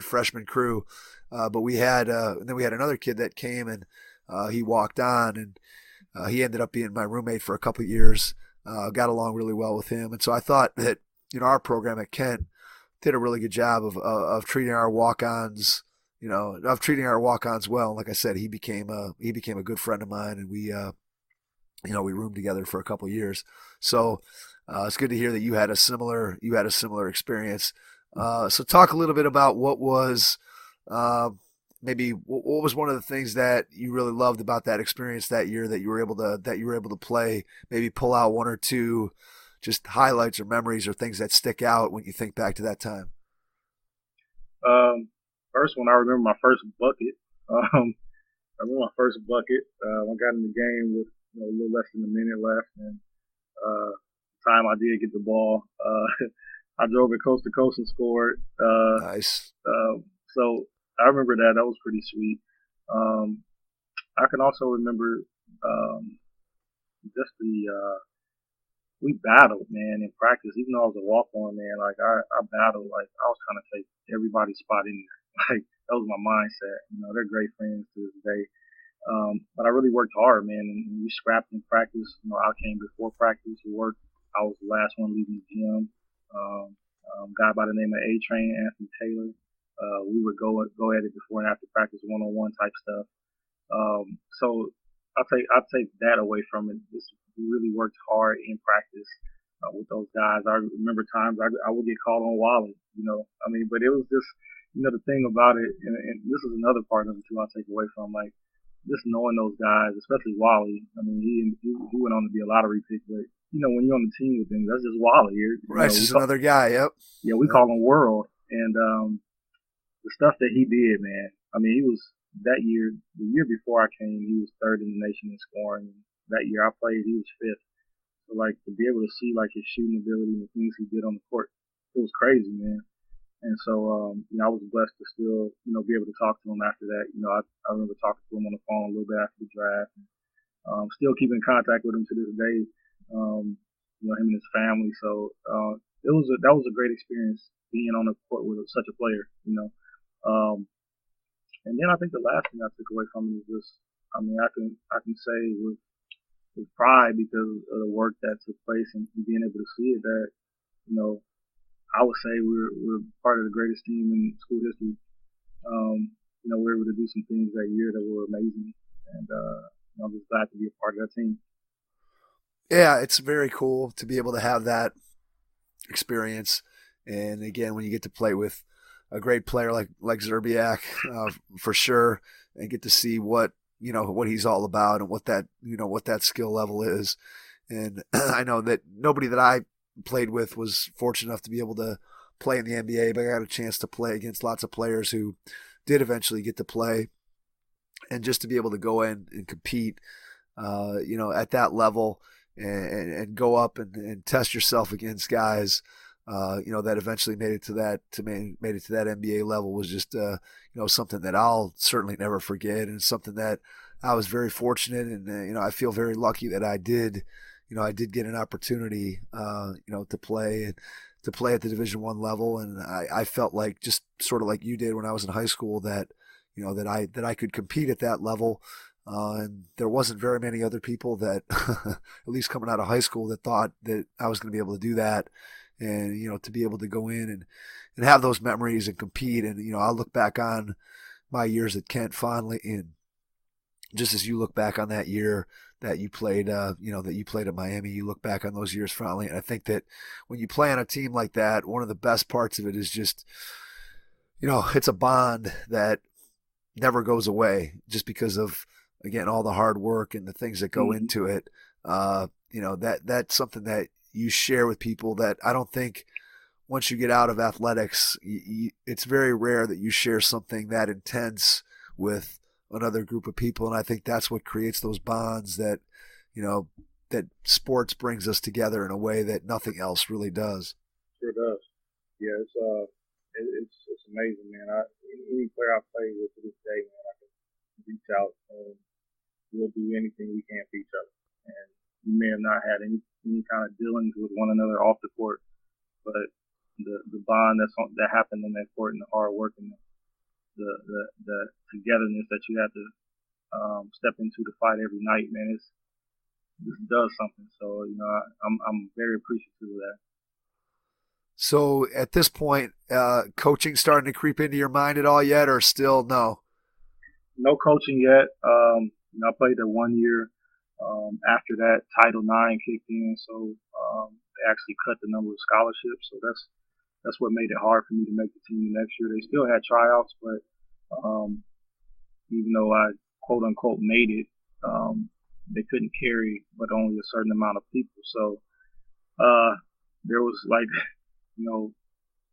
freshman crew. But we had, and then we had another kid that came, and he walked on, and he ended up being my roommate for a couple of years. Got along really well with him, and so I thought that our program at Kent did a really good job of treating our walk-ons, well. Like I said, he became a good friend of mine, and we roomed together for a couple of years. So it's good to hear that you had a similar experience. So talk a little bit about what was. Maybe what was one of the things that you really loved about that experience that year that you were able to play? Maybe pull out one or two just highlights or memories or things that stick out when you think back to that time. First one, I remember my first bucket. I remember my first bucket. I got in the game with a little less than a minute left, and time I did get the ball, I drove it coast to coast and scored. Nice. So I remember that. That was pretty sweet. I can also remember just we battled, man, in practice. Even though I was a walk-on, man, like I battled. Like I was trying to take everybody's spot in there. Like that was my mindset. They're great friends to this day. But I really worked hard, man, and we scrapped in practice. I came before practice to work. I was the last one leaving the gym. Guy by the name of A-Train, Anthony Taylor. We would go at it before and after practice, one-on-one type stuff. So I'll take that away from it. Just we really worked hard in practice with those guys. I remember times I would get called on Wally, but it was just, the thing about it, and this is another part of it too I'll take away from, like, just knowing those guys, especially Wally. I mean, he went on to be a lottery pick, but, when you're on the team with him, that's just Wally. Right, just another guy, yep. Yeah, we call him World. And the stuff that he did, man, I mean, he was, that year, the year before I came, he was third in the nation in scoring. That year I played, he was fifth. So, like, to be able to see, like, his shooting ability and the things he did on the court, it was crazy, man. And so, I was blessed to still, be able to talk to him after that. I remember talking to him on the phone a little bit after the draft. And, still keep in contact with him to this day, him and his family. So, that was a great experience being on the court with such a player, And then I think the last thing I took away from it is just, I mean, I can say with pride because of the work that took place and being able to see it that, I would say we're part of the greatest team in school history. We were able to do some things that year that were amazing, and I'm just glad to be a part of that team. Yeah, it's very cool to be able to have that experience. And again, when you get to play with a great player like Zerbiak, for sure, and get to see what he's all about and what that skill level is. And I know that nobody that I played with was fortunate enough to be able to play in the NBA, but I got a chance to play against lots of players who did eventually get to play, and just to be able to go in and compete, at that level, and go up and test yourself against guys, that eventually made it to that NBA level was just, something that I'll certainly never forget, and something that I was very fortunate, and I feel very lucky that I did get an opportunity, to play at the Division I level, and I felt like, just sort of like you did when I was in high school, that that I could compete at that level. And there wasn't very many other people that, at least coming out of high school, that thought that I was going to be able to do that, and to be able to go in and have those memories and compete. And I'll look back on my years at Kent fondly, and just as you look back on that year that you played, that you played at Miami, you look back on those years fondly. And I think that when you play on a team like that, one of the best parts of it is just, it's a bond that never goes away, just because of, again, all the hard work and the things that go into it. That's something that you share with people that I don't think, once you get out of athletics, it's very rare that you share something that intense with another group of people. And I think that's what creates those bonds that, that sports brings us together in a way that nothing else really does. Sure does. Yeah, it's amazing, man. Any player I play with to this day, man, I can reach out and we'll do anything we can for each other. And we may have not had any kind of dealings with one another off the court, but the bond that happened on that court, and the hard work, and the togetherness that you have to step into to fight every night, man, this does something. So I'm very appreciative of that. So at this point, coaching starting to creep into your mind at all yet, or still no? No coaching yet. I played there 1 year. After that, Title IX kicked in, so they actually cut the number of scholarships. So that's what made it hard for me to make the team the next year. They still had tryouts, but even though I quote unquote made it, they couldn't carry but only a certain amount of people. So there was a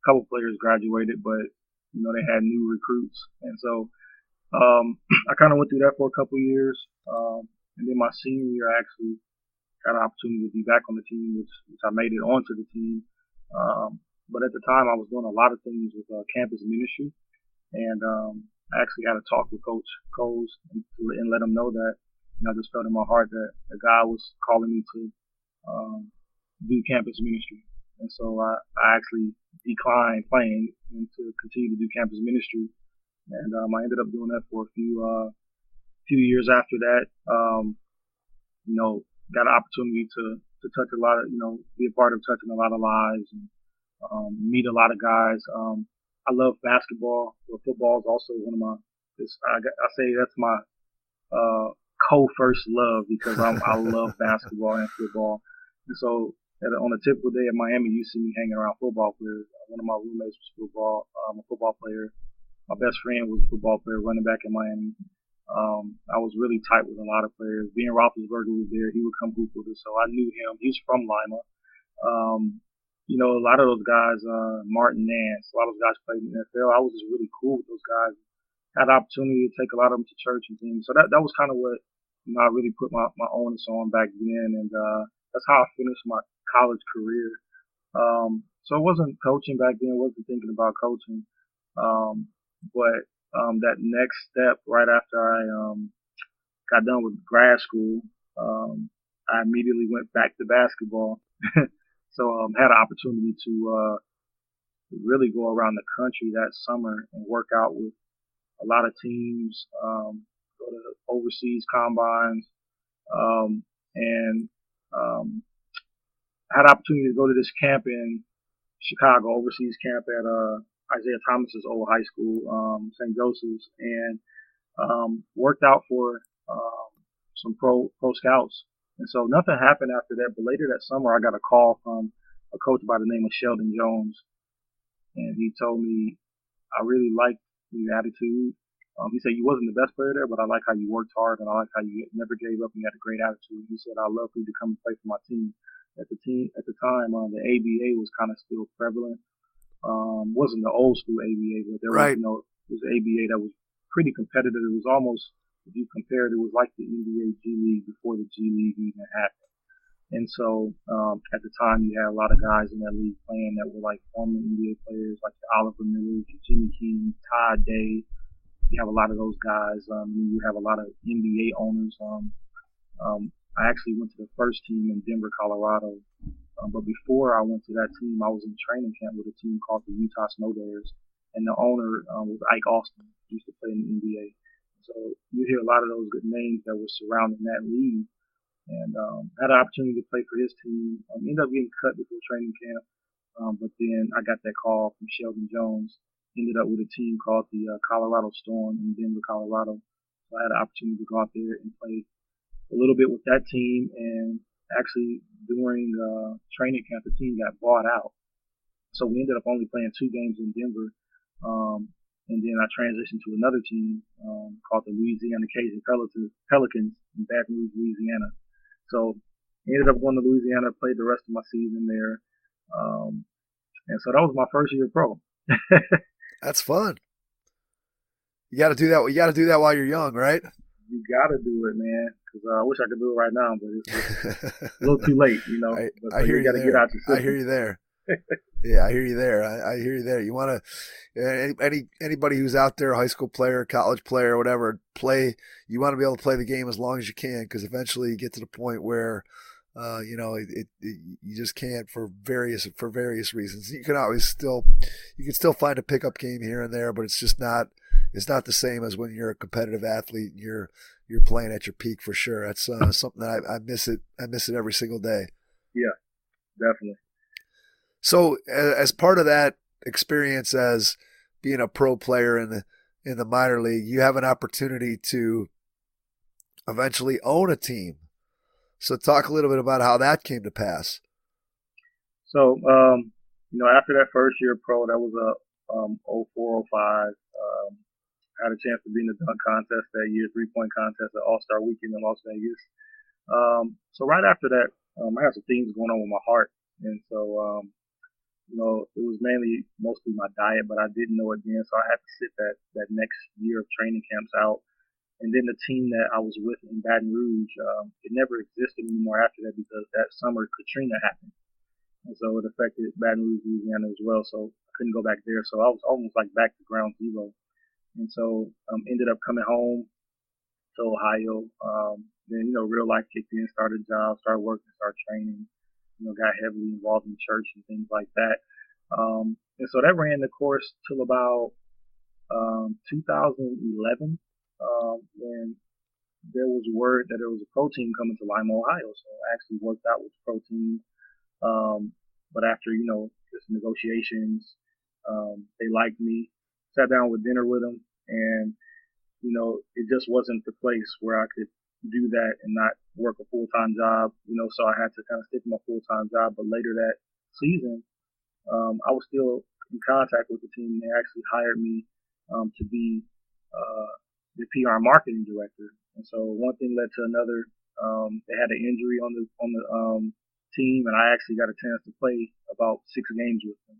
couple players graduated, but they had new recruits, and so I kind of went through that for a couple of years. And then my senior year, I actually got an opportunity to be back on the team, which I made it onto the team. But at the time, I was doing a lot of things with campus ministry, and I actually had a talk with Coach Coles and let him know that I just felt in my heart that the guy was calling me to do campus ministry. And so I actually declined playing and to continue to do campus ministry. And I ended up doing that for a few years after that. Got an opportunity to touch a lot of, be a part of touching a lot of lives and meet a lot of guys. I love basketball, but football is also one of my. I say that's my co-first love, because I love basketball and football. And so on a typical day at Miami, you see me hanging around football players. One of my roommates was a football player. My best friend was a football player, running back in Miami. I was really tight with a lot of players. Ben Roethlisberger was there. He would come hoop with us, so I knew him. He's from Lima. A lot of those guys, Martin Nance, a lot of those guys played in the NFL. I was just really cool with those guys. Had the opportunity to take a lot of them to church and things. So that was kind of what I really put my onus on back then, and that's how I finished my college career. So it wasn't coaching back then. Wasn't thinking about coaching. But that next step, right after I got done with grad school, I immediately went back to basketball. So had an opportunity to really go around the country that summer and work out with a lot of teams, go to overseas combines, and had an opportunity to go to this camp in Chicago, overseas camp at Isaiah Thomas's old high school, St. Joseph's, and worked out for some pro scouts. And so nothing happened after that. But later that summer, I got a call from a coach by the name of Sheldon Jones, and he told me, I really liked your attitude. He said you wasn't the best player there, but I like how you worked hard, and I like how you never gave up and you had a great attitude. He said, I love for you to come and play for my team. At the time, the ABA was kind of still prevalent. Wasn't the old school ABA, but there was, Right. It was ABA that was pretty competitive. It was almost, if you compared, it was like the NBA G League before the G League even happened. And so, at the time, you had a lot of guys in that league playing that were like former NBA players, like the Oliver Miller, Jimmy King, Todd Day. You have a lot of those guys. You have a lot of NBA owners. I actually went to the first team in Denver, Colorado. But before I went to that team, I was in training camp with a team called the Utah Snow Bears. And the owner was Ike Austin, who used to play in the NBA. So you hear a lot of those good names that were surrounding that league. And had an opportunity to play for his team. Ended up getting cut before training camp. But then I got that call from Sheldon Jones. Ended up with a team called the Colorado Storm in Denver, Colorado. So I had an opportunity to go out there and play a little bit with that team. And actually, during training camp, the team got bought out. So we ended up only playing 2 games in Denver. And then I transitioned to another team called the Louisiana Cajun Pelicans in Baton Rouge, Louisiana. So ended up going to Louisiana, played the rest of my season there. And so that was my first year pro. That's fun. You got to do that. You got to do that while you're young, right? You got to do it, man. Because I wish I could do it right now, but it's a little too late, I hear you got to get out the system. I hear you there. Yeah, I hear you there. I hear you there. You want to anybody who's out there, high school player, college player, whatever, play. You want to be able to play the game as long as you can, because eventually you get to the point where, you just can't for various reasons. You can still find a pickup game here and there, but it's just not. It's not the same as when you're a competitive athlete and you're playing at your peak for sure. That's something that I miss it. I miss it every single day. Yeah, definitely. So as part of that experience as being a pro player in the minor league, you have an opportunity to eventually own a team. So talk a little bit about how that came to pass. So, after that first year pro, that was a 04-05. I had a chance to be in the dunk contest that year, 3-point contest at All-Star Weekend in Las Vegas. So right after that, I had some things going on with my heart. And so, it was mostly my diet, but I didn't know it then. So I had to sit that next year of training camps out. And then the team that I was with in Baton Rouge, it never existed anymore after that because that summer Katrina happened. And so it affected Baton Rouge, Louisiana as well. So I couldn't go back there. So I was almost like back to ground zero. And so ended up coming home to Ohio. Then, real life kicked in, started jobs, started working, started training, got heavily involved in church and things like that. And so that ran the course till about 2011 when there was word that there was a pro team coming to Lima, Ohio. So I actually worked out with the pro team. But after, just negotiations, they liked me. Sat down with dinner with them, and it just wasn't the place where I could do that and not work a full-time job. So I had to kind of stick with my full-time job. But later that season, I was still in contact with the team. They actually hired me to be the PR marketing director. And so one thing led to another. They had an injury on the team, and I actually got a chance to play about 6 games with them.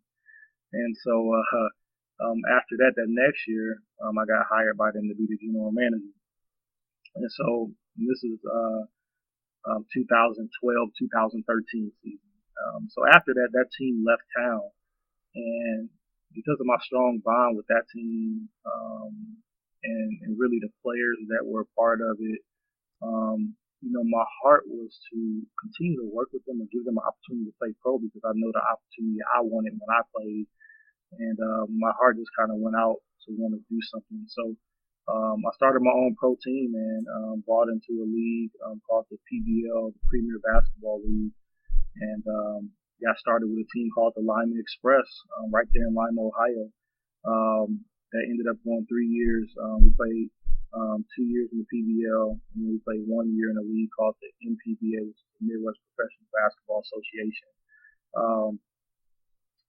And so after that next year, I got hired by them to be the general manager. And so this is 2012, 2013 season. So after that team left town, and because of my strong bond with that team, and really the players that were a part of it, my heart was to continue to work with them and give them an opportunity to play pro because I know the opportunity I wanted when I played. And my heart just kind of went out to want to do something. So I started my own pro team and bought into a league called the PBL, the Premier Basketball League. And got started with a team called the Lima Express right there in Lima, Ohio. That ended up going 3 years. We played 2 years in the PBL, and then we played 1 year in a league called the MPBA, which is the Midwest Professional Basketball Association.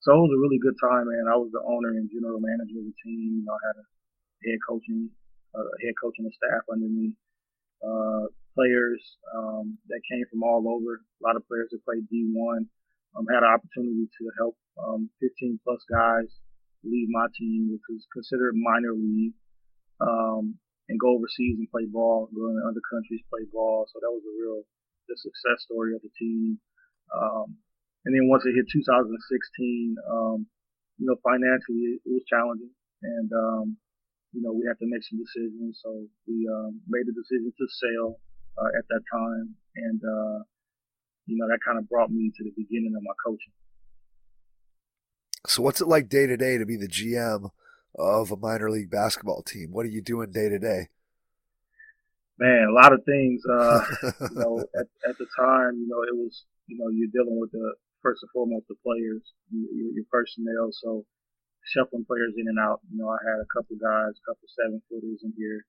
So it was a really good time, man. I was the owner and general manager of the team. I had a head coaching staff under me. Players that came from all over. A lot of players that played D1. Had an opportunity to help 15 plus guys leave my team, which was considered minor league, and go overseas and play ball, go in other countries, play ball. So that was the success story of the team. And then once it hit 2016, financially it was challenging, and we had to make some decisions. So we made the decision to sell at that time, and that kind of brought me to the beginning of my coaching. So what's it like day to day to be the GM of a minor league basketball team? What are you doing day to day? Man, a lot of things. At the time, it was, you're dealing with first and foremost the players, your personnel. So shuffling players in and out. I had a couple guys, a couple 7-footers in here,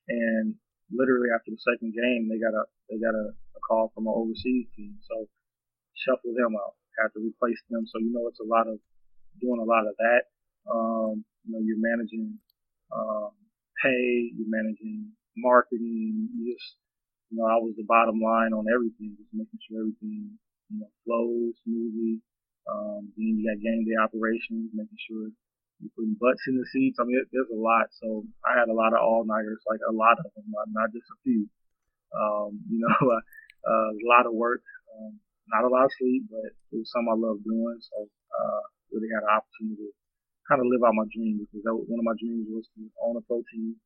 and literally after the second game, they got a call from an overseas team. So shuffle them out, had to replace them. So it's doing a lot of that. You're managing pay, you're managing marketing. I was the bottom line on everything, just making sure everything flows smoothly. Then you got game day operations, making sure you're putting butts in the seats. I mean, there's a lot. So I had a lot of all-nighters, like a lot of them, not just a few. A lot of work, not a lot of sleep, but it was something I loved doing. So really had an opportunity to kind of live out my dream, because one of my dreams was to own a pro team.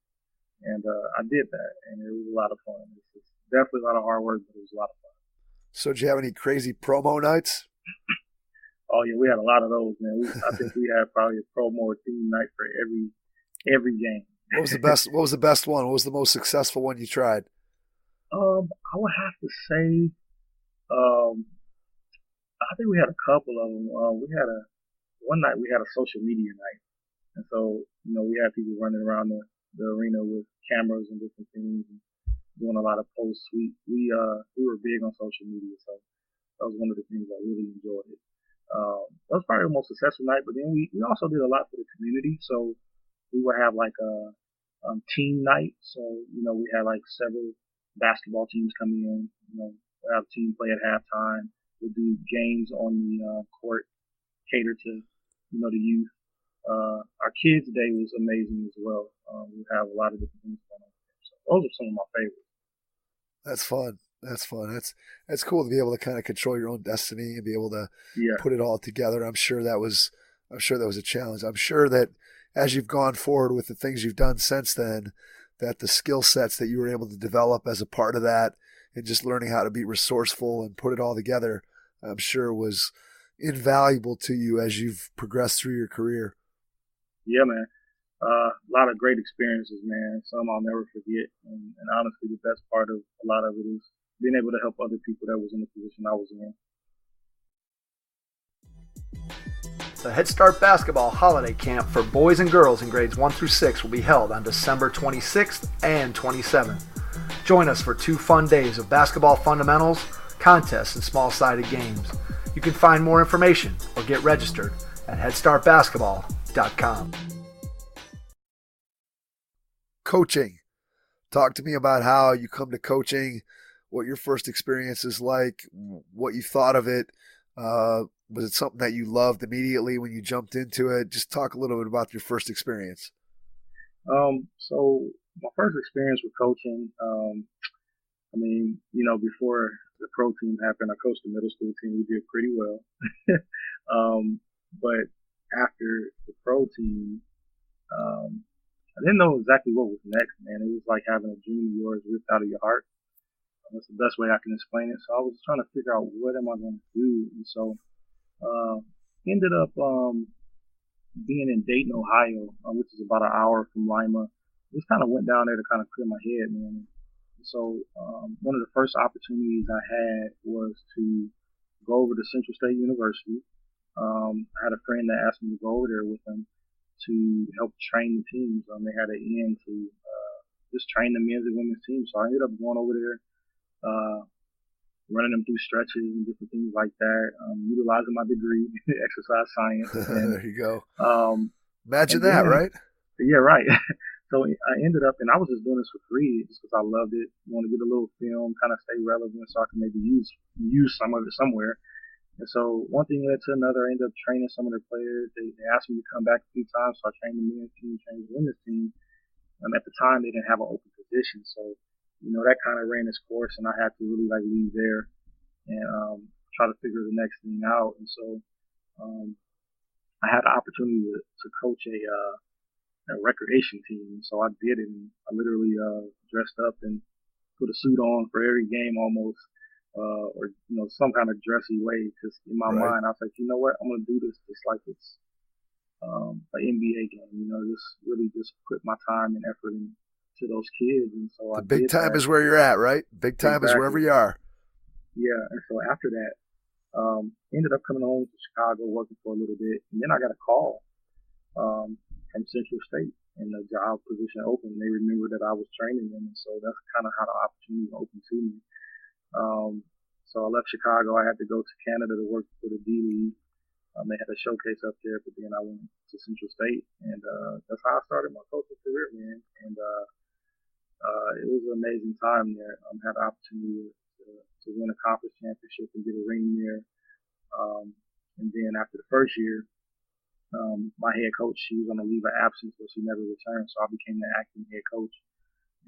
And I did that, and it was a lot of fun. It's definitely a lot of hard work, but it was a lot of fun. So did you have any crazy promo nights? Oh yeah, we had a lot of those, man. I think we had probably a promo or team night for every game. What was the best? What was the best one? What was the most successful one you tried? I would have to say, I think we had a couple of them. One night we had a social media night, and so we had people running around the arena with cameras and different things, and doing a lot of posts. We were big on social media, so that was one of the things I really enjoyed. That was probably the most successful night. But then we also did a lot for the community. So we would have like a team night. So we had like several basketball teams coming in. We'll have a team play at halftime. We'll do games on the court, cater to the youth. Our kids' day was amazing as well. We have a lot of different things going on. So those are some of my favorites. That's fun. That's cool to be able to kind of control your own destiny and be able to put it all together. I'm sure that was a challenge. I'm sure that as you've gone forward with the things you've done since then, that the skill sets that you were able to develop as a part of that, and just learning how to be resourceful and put it all together, I'm sure was invaluable to you as you've progressed through your career. Yeah, man. A lot of great experiences, man. Some I'll never forget. And honestly, the best part of a lot of it is being able to help other people that was in the position I was in. The Head Start Basketball Holiday Camp for boys and girls in grades 1 through 6 will be held on December 26th and 27th. Join us for 2 fun days of basketball fundamentals, contests, and small-sided games. You can find more information or get registered at headstartbasketball.com. Coaching. Talk to me about how you come to coaching, what your first experience is like, what you thought of it. Was it something that you loved immediately when you jumped into it? Just talk a little bit about your first experience. So my first experience with coaching, before the pro team happened, I coached the middle school team. We did pretty well. But after the pro team, I didn't know exactly what was next, man. It was like having a dream of yours ripped out of your heart. That's the best way I can explain it. So I was trying to figure out, what am I going to do? And so ended up being in Dayton, Ohio, which is about an hour from Lima. Just kind of went down there to kind of clear my head, man. So one of the first opportunities I had was to go over to Central State University. I had a friend that asked me to go over there with him. to help train the teams. They had an end to just train the men's and women's teams. So I ended up going over there, running them through stretches and different things like that, utilizing my degree, exercise science. And, there you go. Imagine that, right? Yeah, right. So I ended up, and I was just doing this for free just because I loved it. I want to get a little film, kind of stay relevant so I can maybe use some of it somewhere. And so one thing led to another. I ended up training some of their players. They asked me to come back a few times, so I trained the men's team, trained the women's team. At the time, they didn't have an open position, so that kind of ran its course, and I had to really leave there and try to figure the next thing out. And so I had the opportunity to coach a recreation team. So I did it, and I literally dressed up and put a suit on for every game almost, or some kind of dressy way. Because in my mind, I was like, you know what, I'm gonna do this just like it's an NBA game. Just put my time and effort into those kids. And so the big time is where you're at, right? Big time is wherever you are. Yeah, and so after that, ended up coming home to Chicago, working for a little bit, and then I got a call from Central State, and the job position open. They remembered that I was training them, and so that's kind of how the opportunity opened to me. So I left Chicago. I had to go to Canada to work for the D-League. They had a showcase up there, but then I went to Central State, and that's how I started my coaching career, man. And it was an amazing time there. I had the opportunity to win a conference championship and get a ring there. And then after the first year, my head coach, she was on a leave of absence, but she never returned. So I became the acting head coach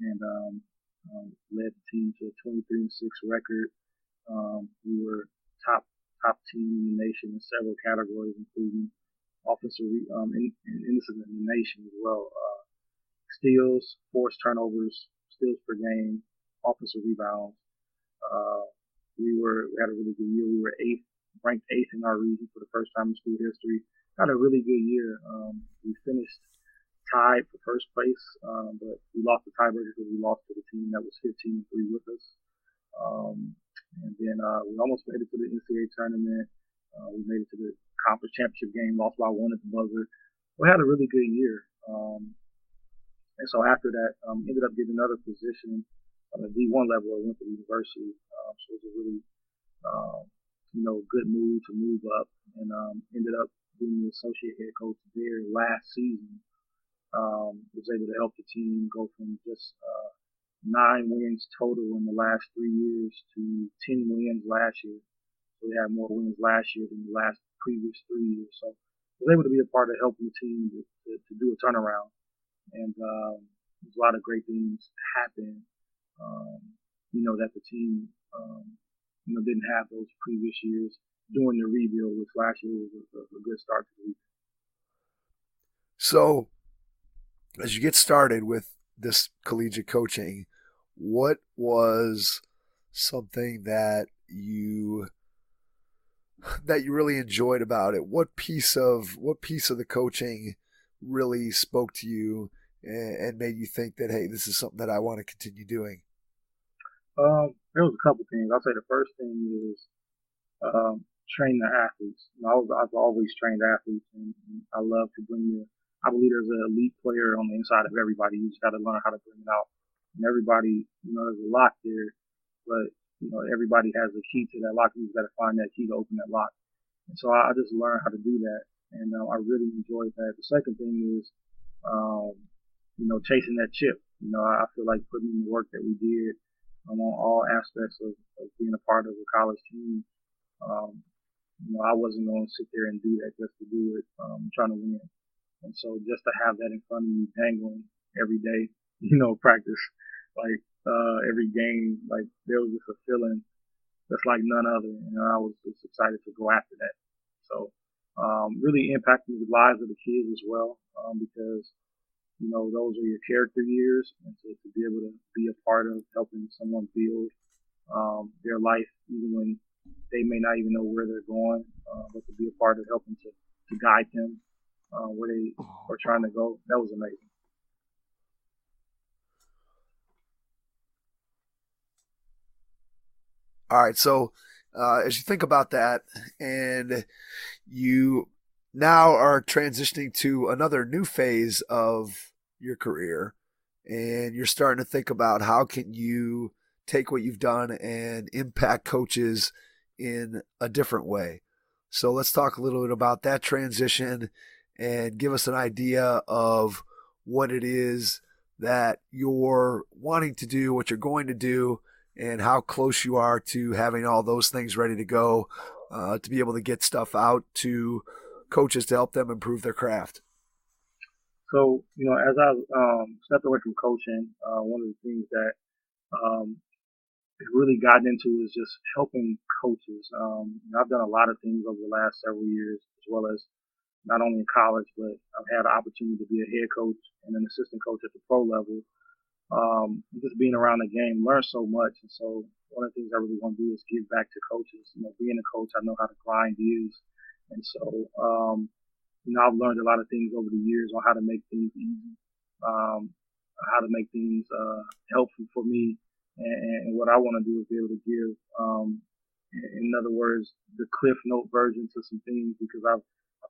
and led the team to a 23-6 record. We were top team in the nation in several categories, including offensive and this is in the nation as well. Steals, forced turnovers, steals per game, offensive rebounds. We had a really good year. We were ranked eighth in our region for the first time in school history. Had a really good year. We finished tied for first place, but we lost the tiebreaker because we lost to the team that was 15-3 with us. And then we almost made it to the NCAA tournament. We made it to the conference championship game, lost by 1 at the buzzer. We had a really good year. And so after that, ended up getting another position on the D1 level at Winthrop University. So it was a really, good move to move up, and ended up being the associate head coach there last season. Was able to help the team go from just 9 wins total in the last 3 years to 10 wins last year. So we had more wins last year than the last previous 3 years. So I was able to be a part of helping the team to do a turnaround. And there's a lot of great things happen, that the team, didn't have those previous years during the rebuild, which last year was a good start to the rebuild. So as you get started with this collegiate coaching, what was something that you really enjoyed about it? What piece of the coaching really spoke to you and made you think that, hey, this is something that I want to continue doing? There was a couple things. I'll say the first thing is train the athletes. I've always trained athletes, and I love to I believe there's an elite player on the inside of everybody. You just got to learn how to bring it out. And everybody, there's a lock there, but everybody has a key to that lock. You just got to find that key to open that lock. And so I just learned how to do that, and I really enjoyed that. The second thing is, chasing that chip. I feel like putting in the work that we did on all aspects of being a part of a college team. I wasn't going to sit there and do that just to do it, trying to win. And so just to have that in front of me dangling every day, practice, every game, there was just a feeling that's like none other. And I was just excited to go after that. So really impacting the lives of the kids as well, because those are your character years, and to be able to be a part of helping someone build their life, even when they may not even know where they're going, but to be a part of helping to guide them where they are trying to go, that was amazing. All right, so as you think about that, and you now are transitioning to another new phase of your career, and you're starting to think about how can you take what you've done and impact coaches in a different way. So let's talk a little bit about that transition and give us an idea of what it is that you're wanting to do, what you're going to do, and how close you are to having all those things ready to go to be able to get stuff out to coaches to help them improve their craft. So, as I stepped away from coaching, one of the things that really gotten into is just helping coaches. I've done a lot of things over the last several years, as well as not only in college, but I've had the opportunity to be a head coach and an assistant coach at the pro level. Just being around the game, learn so much. And so one of the things I really want to do is give back to coaches. Being a coach, I know how the grind is. And so, I've learned a lot of things over the years on how to make things easy, how to make things helpful for me. And what I want to do is be able to give, in other words, the Cliff Note version to some things, because I've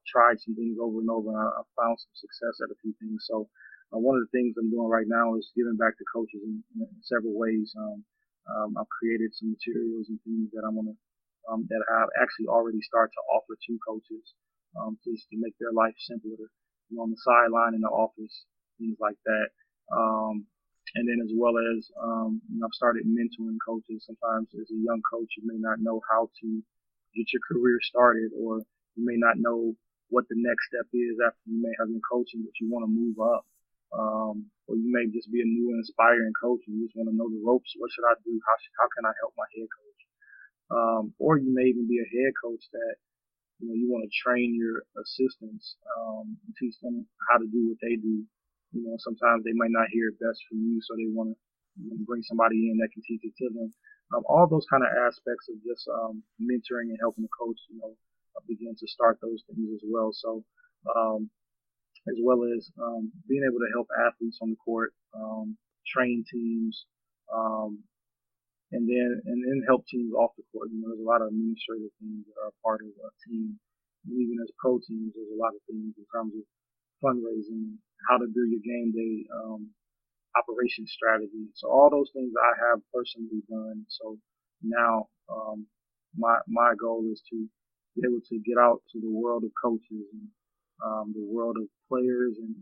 tried some things over and over, and I've found some success at a few things. So one of the things I'm doing right now is giving back to coaches in several ways. I've created some materials and things that I'm gonna that I've actually already started to offer to coaches, just to make their life simpler, on the sideline, in the office, things like that. And then as well as, I've started mentoring coaches. Sometimes as a young coach, you may not know how to get your career started, or you may not know what the next step is after you may have been coaching, but you want to move up. Or you may just be a new and inspiring coach and you just want to know the ropes. What should I do? How can I help my head coach? Or you may even be a head coach that, you want to train your assistants, and teach them how to do what they do. Sometimes they might not hear best from you, so they want to bring somebody in that can teach it to them. All those kind of aspects of just mentoring and helping the coach, begin to start those things as well. So, as well as being able to help athletes on the court, train teams, and then help teams off the court. There's a lot of administrative things that are a part of a team. And even as pro teams, there's a lot of things in terms of fundraising, how to do your game day operation strategy. So all those things I have personally done. So now my goal is to be able to get out to the world of coaches and the world of players and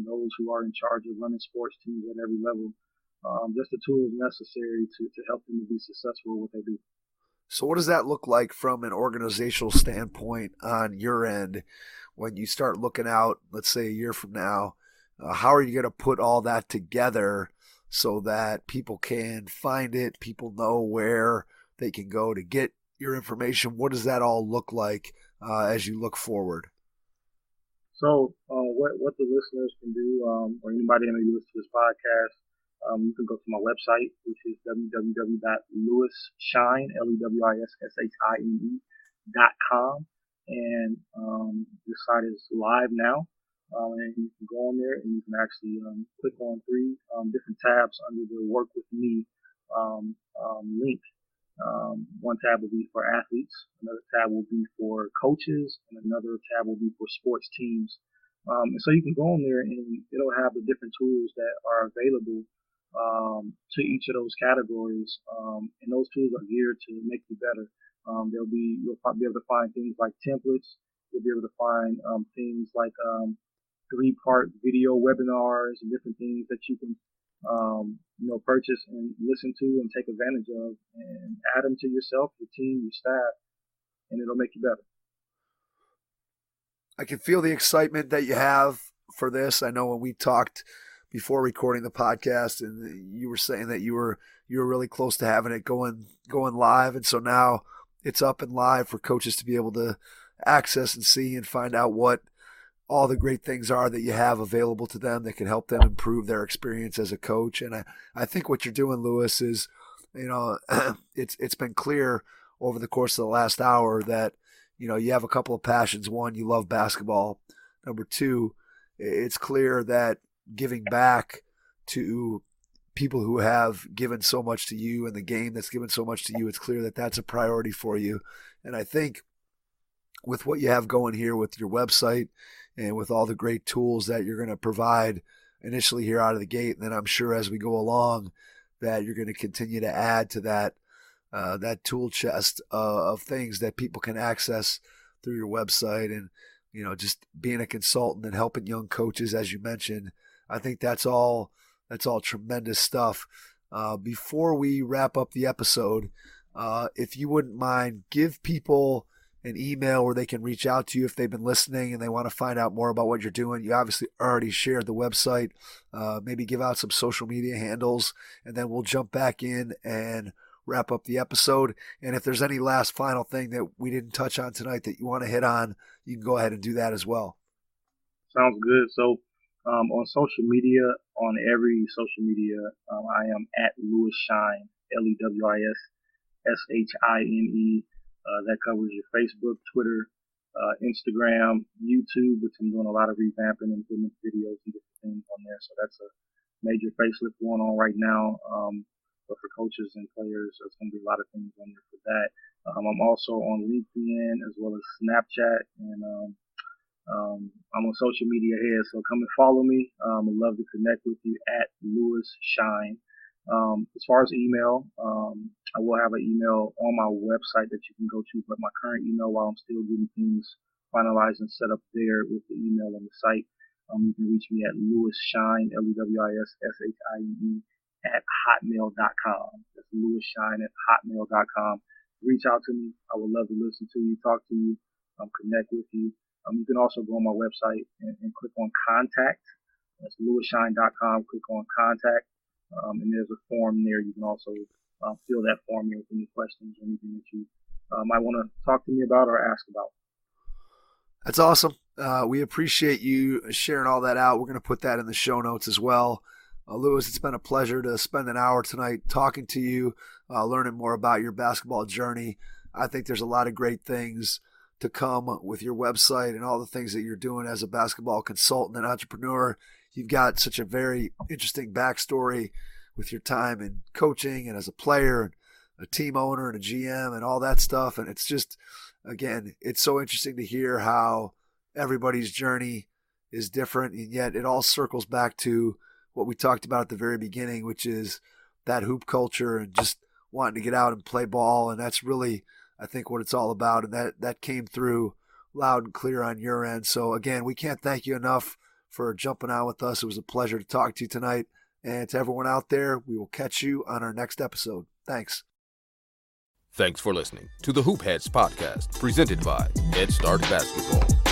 those who are in charge of running sports teams at every level. Just the tools necessary to help them to be successful in what they do. So what does that look like from an organizational standpoint on your end when you start looking out, let's say a year from now? How are you going to put all that together so that people can find it, people know where they can go to get your information? What does that all look like as you look forward? So what the listeners can do, or anybody that may listen to this podcast, you can go to my website, which is www.lewisshine, LEWISSHINE.com. And this site is live now. And you can go on there and you can actually click on three different tabs under the Work With Me link. One tab will be for athletes, another tab will be for coaches, and another tab will be for sports teams. And so you can go on there and it'll have the different tools that are available to each of those categories. And those tools are geared to make you better. You'll probably be able to find things like templates. You'll be able to find things like 3-part video webinars and different things that you can purchase and listen to and take advantage of, and add them to yourself, your team, your staff, and it'll make you better. I can feel the excitement that you have for this. I know when we talked before recording the podcast, and you were saying that you were really close to having it going live, and so now it's up and live for coaches to be able to access and see and find out what all the great things are that you have available to them that can help them improve their experience as a coach. And I think what you're doing, Lewis, is, it's been clear over the course of the last hour that, you have a couple of passions. One, you love basketball. Number two, it's clear that giving back to people who have given so much to you and the game that's given so much to you, it's clear that that's a priority for you. And I think with what you have going here with your website and with all the great tools that you're going to provide initially here out of the gate. And then I'm sure as we go along that you're going to continue to add to that tool chest of things that people can access through your website. And, just being a consultant and helping young coaches, as you mentioned, I think that's all tremendous stuff. Before we wrap up the episode, if you wouldn't mind, give people an email where they can reach out to you if they've been listening and they want to find out more about what you're doing. You obviously already shared the website. Maybe give out some social media handles, and then we'll jump back in and wrap up the episode. And if there's any last final thing that we didn't touch on tonight that you want to hit on, you can go ahead and do that as well. Sounds good. So on social media, on every social media, I am at Lewis Shine, LEWISSHINE. That covers your Facebook, Twitter, Instagram, YouTube, which I'm doing a lot of revamping and putting videos and different things on there. So that's a major facelift going on right now. But for coaches and players, there's going to be a lot of things on there for that. I'm also on LinkedIn as well as Snapchat, and I'm on social media here, so come and follow me. I'd love to connect with you at Lewis Shine. As far as email, I will have an email on my website that you can go to, but my current email, while I'm still getting things finalized and set up there with the email on the site, you can reach me at LewisShine, LEWISSHINE, at hotmail.com. That's LewisShine@hotmail.com. Reach out to me. I would love to listen to you, talk to you, connect with you. You can also go on my website and click on contact. That's LewisShine.com. Click on contact. And there's a form there. You can also fill that form in with any questions or anything that you might want to talk to me about or ask about. That's awesome. We appreciate you sharing all that out. We're going to put that in the show notes as well. Lewis, it's been a pleasure to spend an hour tonight talking to you, learning more about your basketball journey. I think there's a lot of great things to come with your website and all the things that you're doing as a basketball consultant and entrepreneur. You've got such a very interesting backstory with your time in coaching and as a player and a team owner and a GM and all that stuff. And it's just, again, it's so interesting to hear how everybody's journey is different, and yet it all circles back to what we talked about at the very beginning, which is that hoop culture and just wanting to get out and play ball. And that's really, I think, what it's all about. And that came through loud and clear on your end. So again, we can't thank you enough for jumping on with us. It was a pleasure to talk to you tonight. And to everyone out there, we will catch you on our next episode. Thanks. Thanks for listening to the Hoop Heads podcast, presented by Head Start Basketball.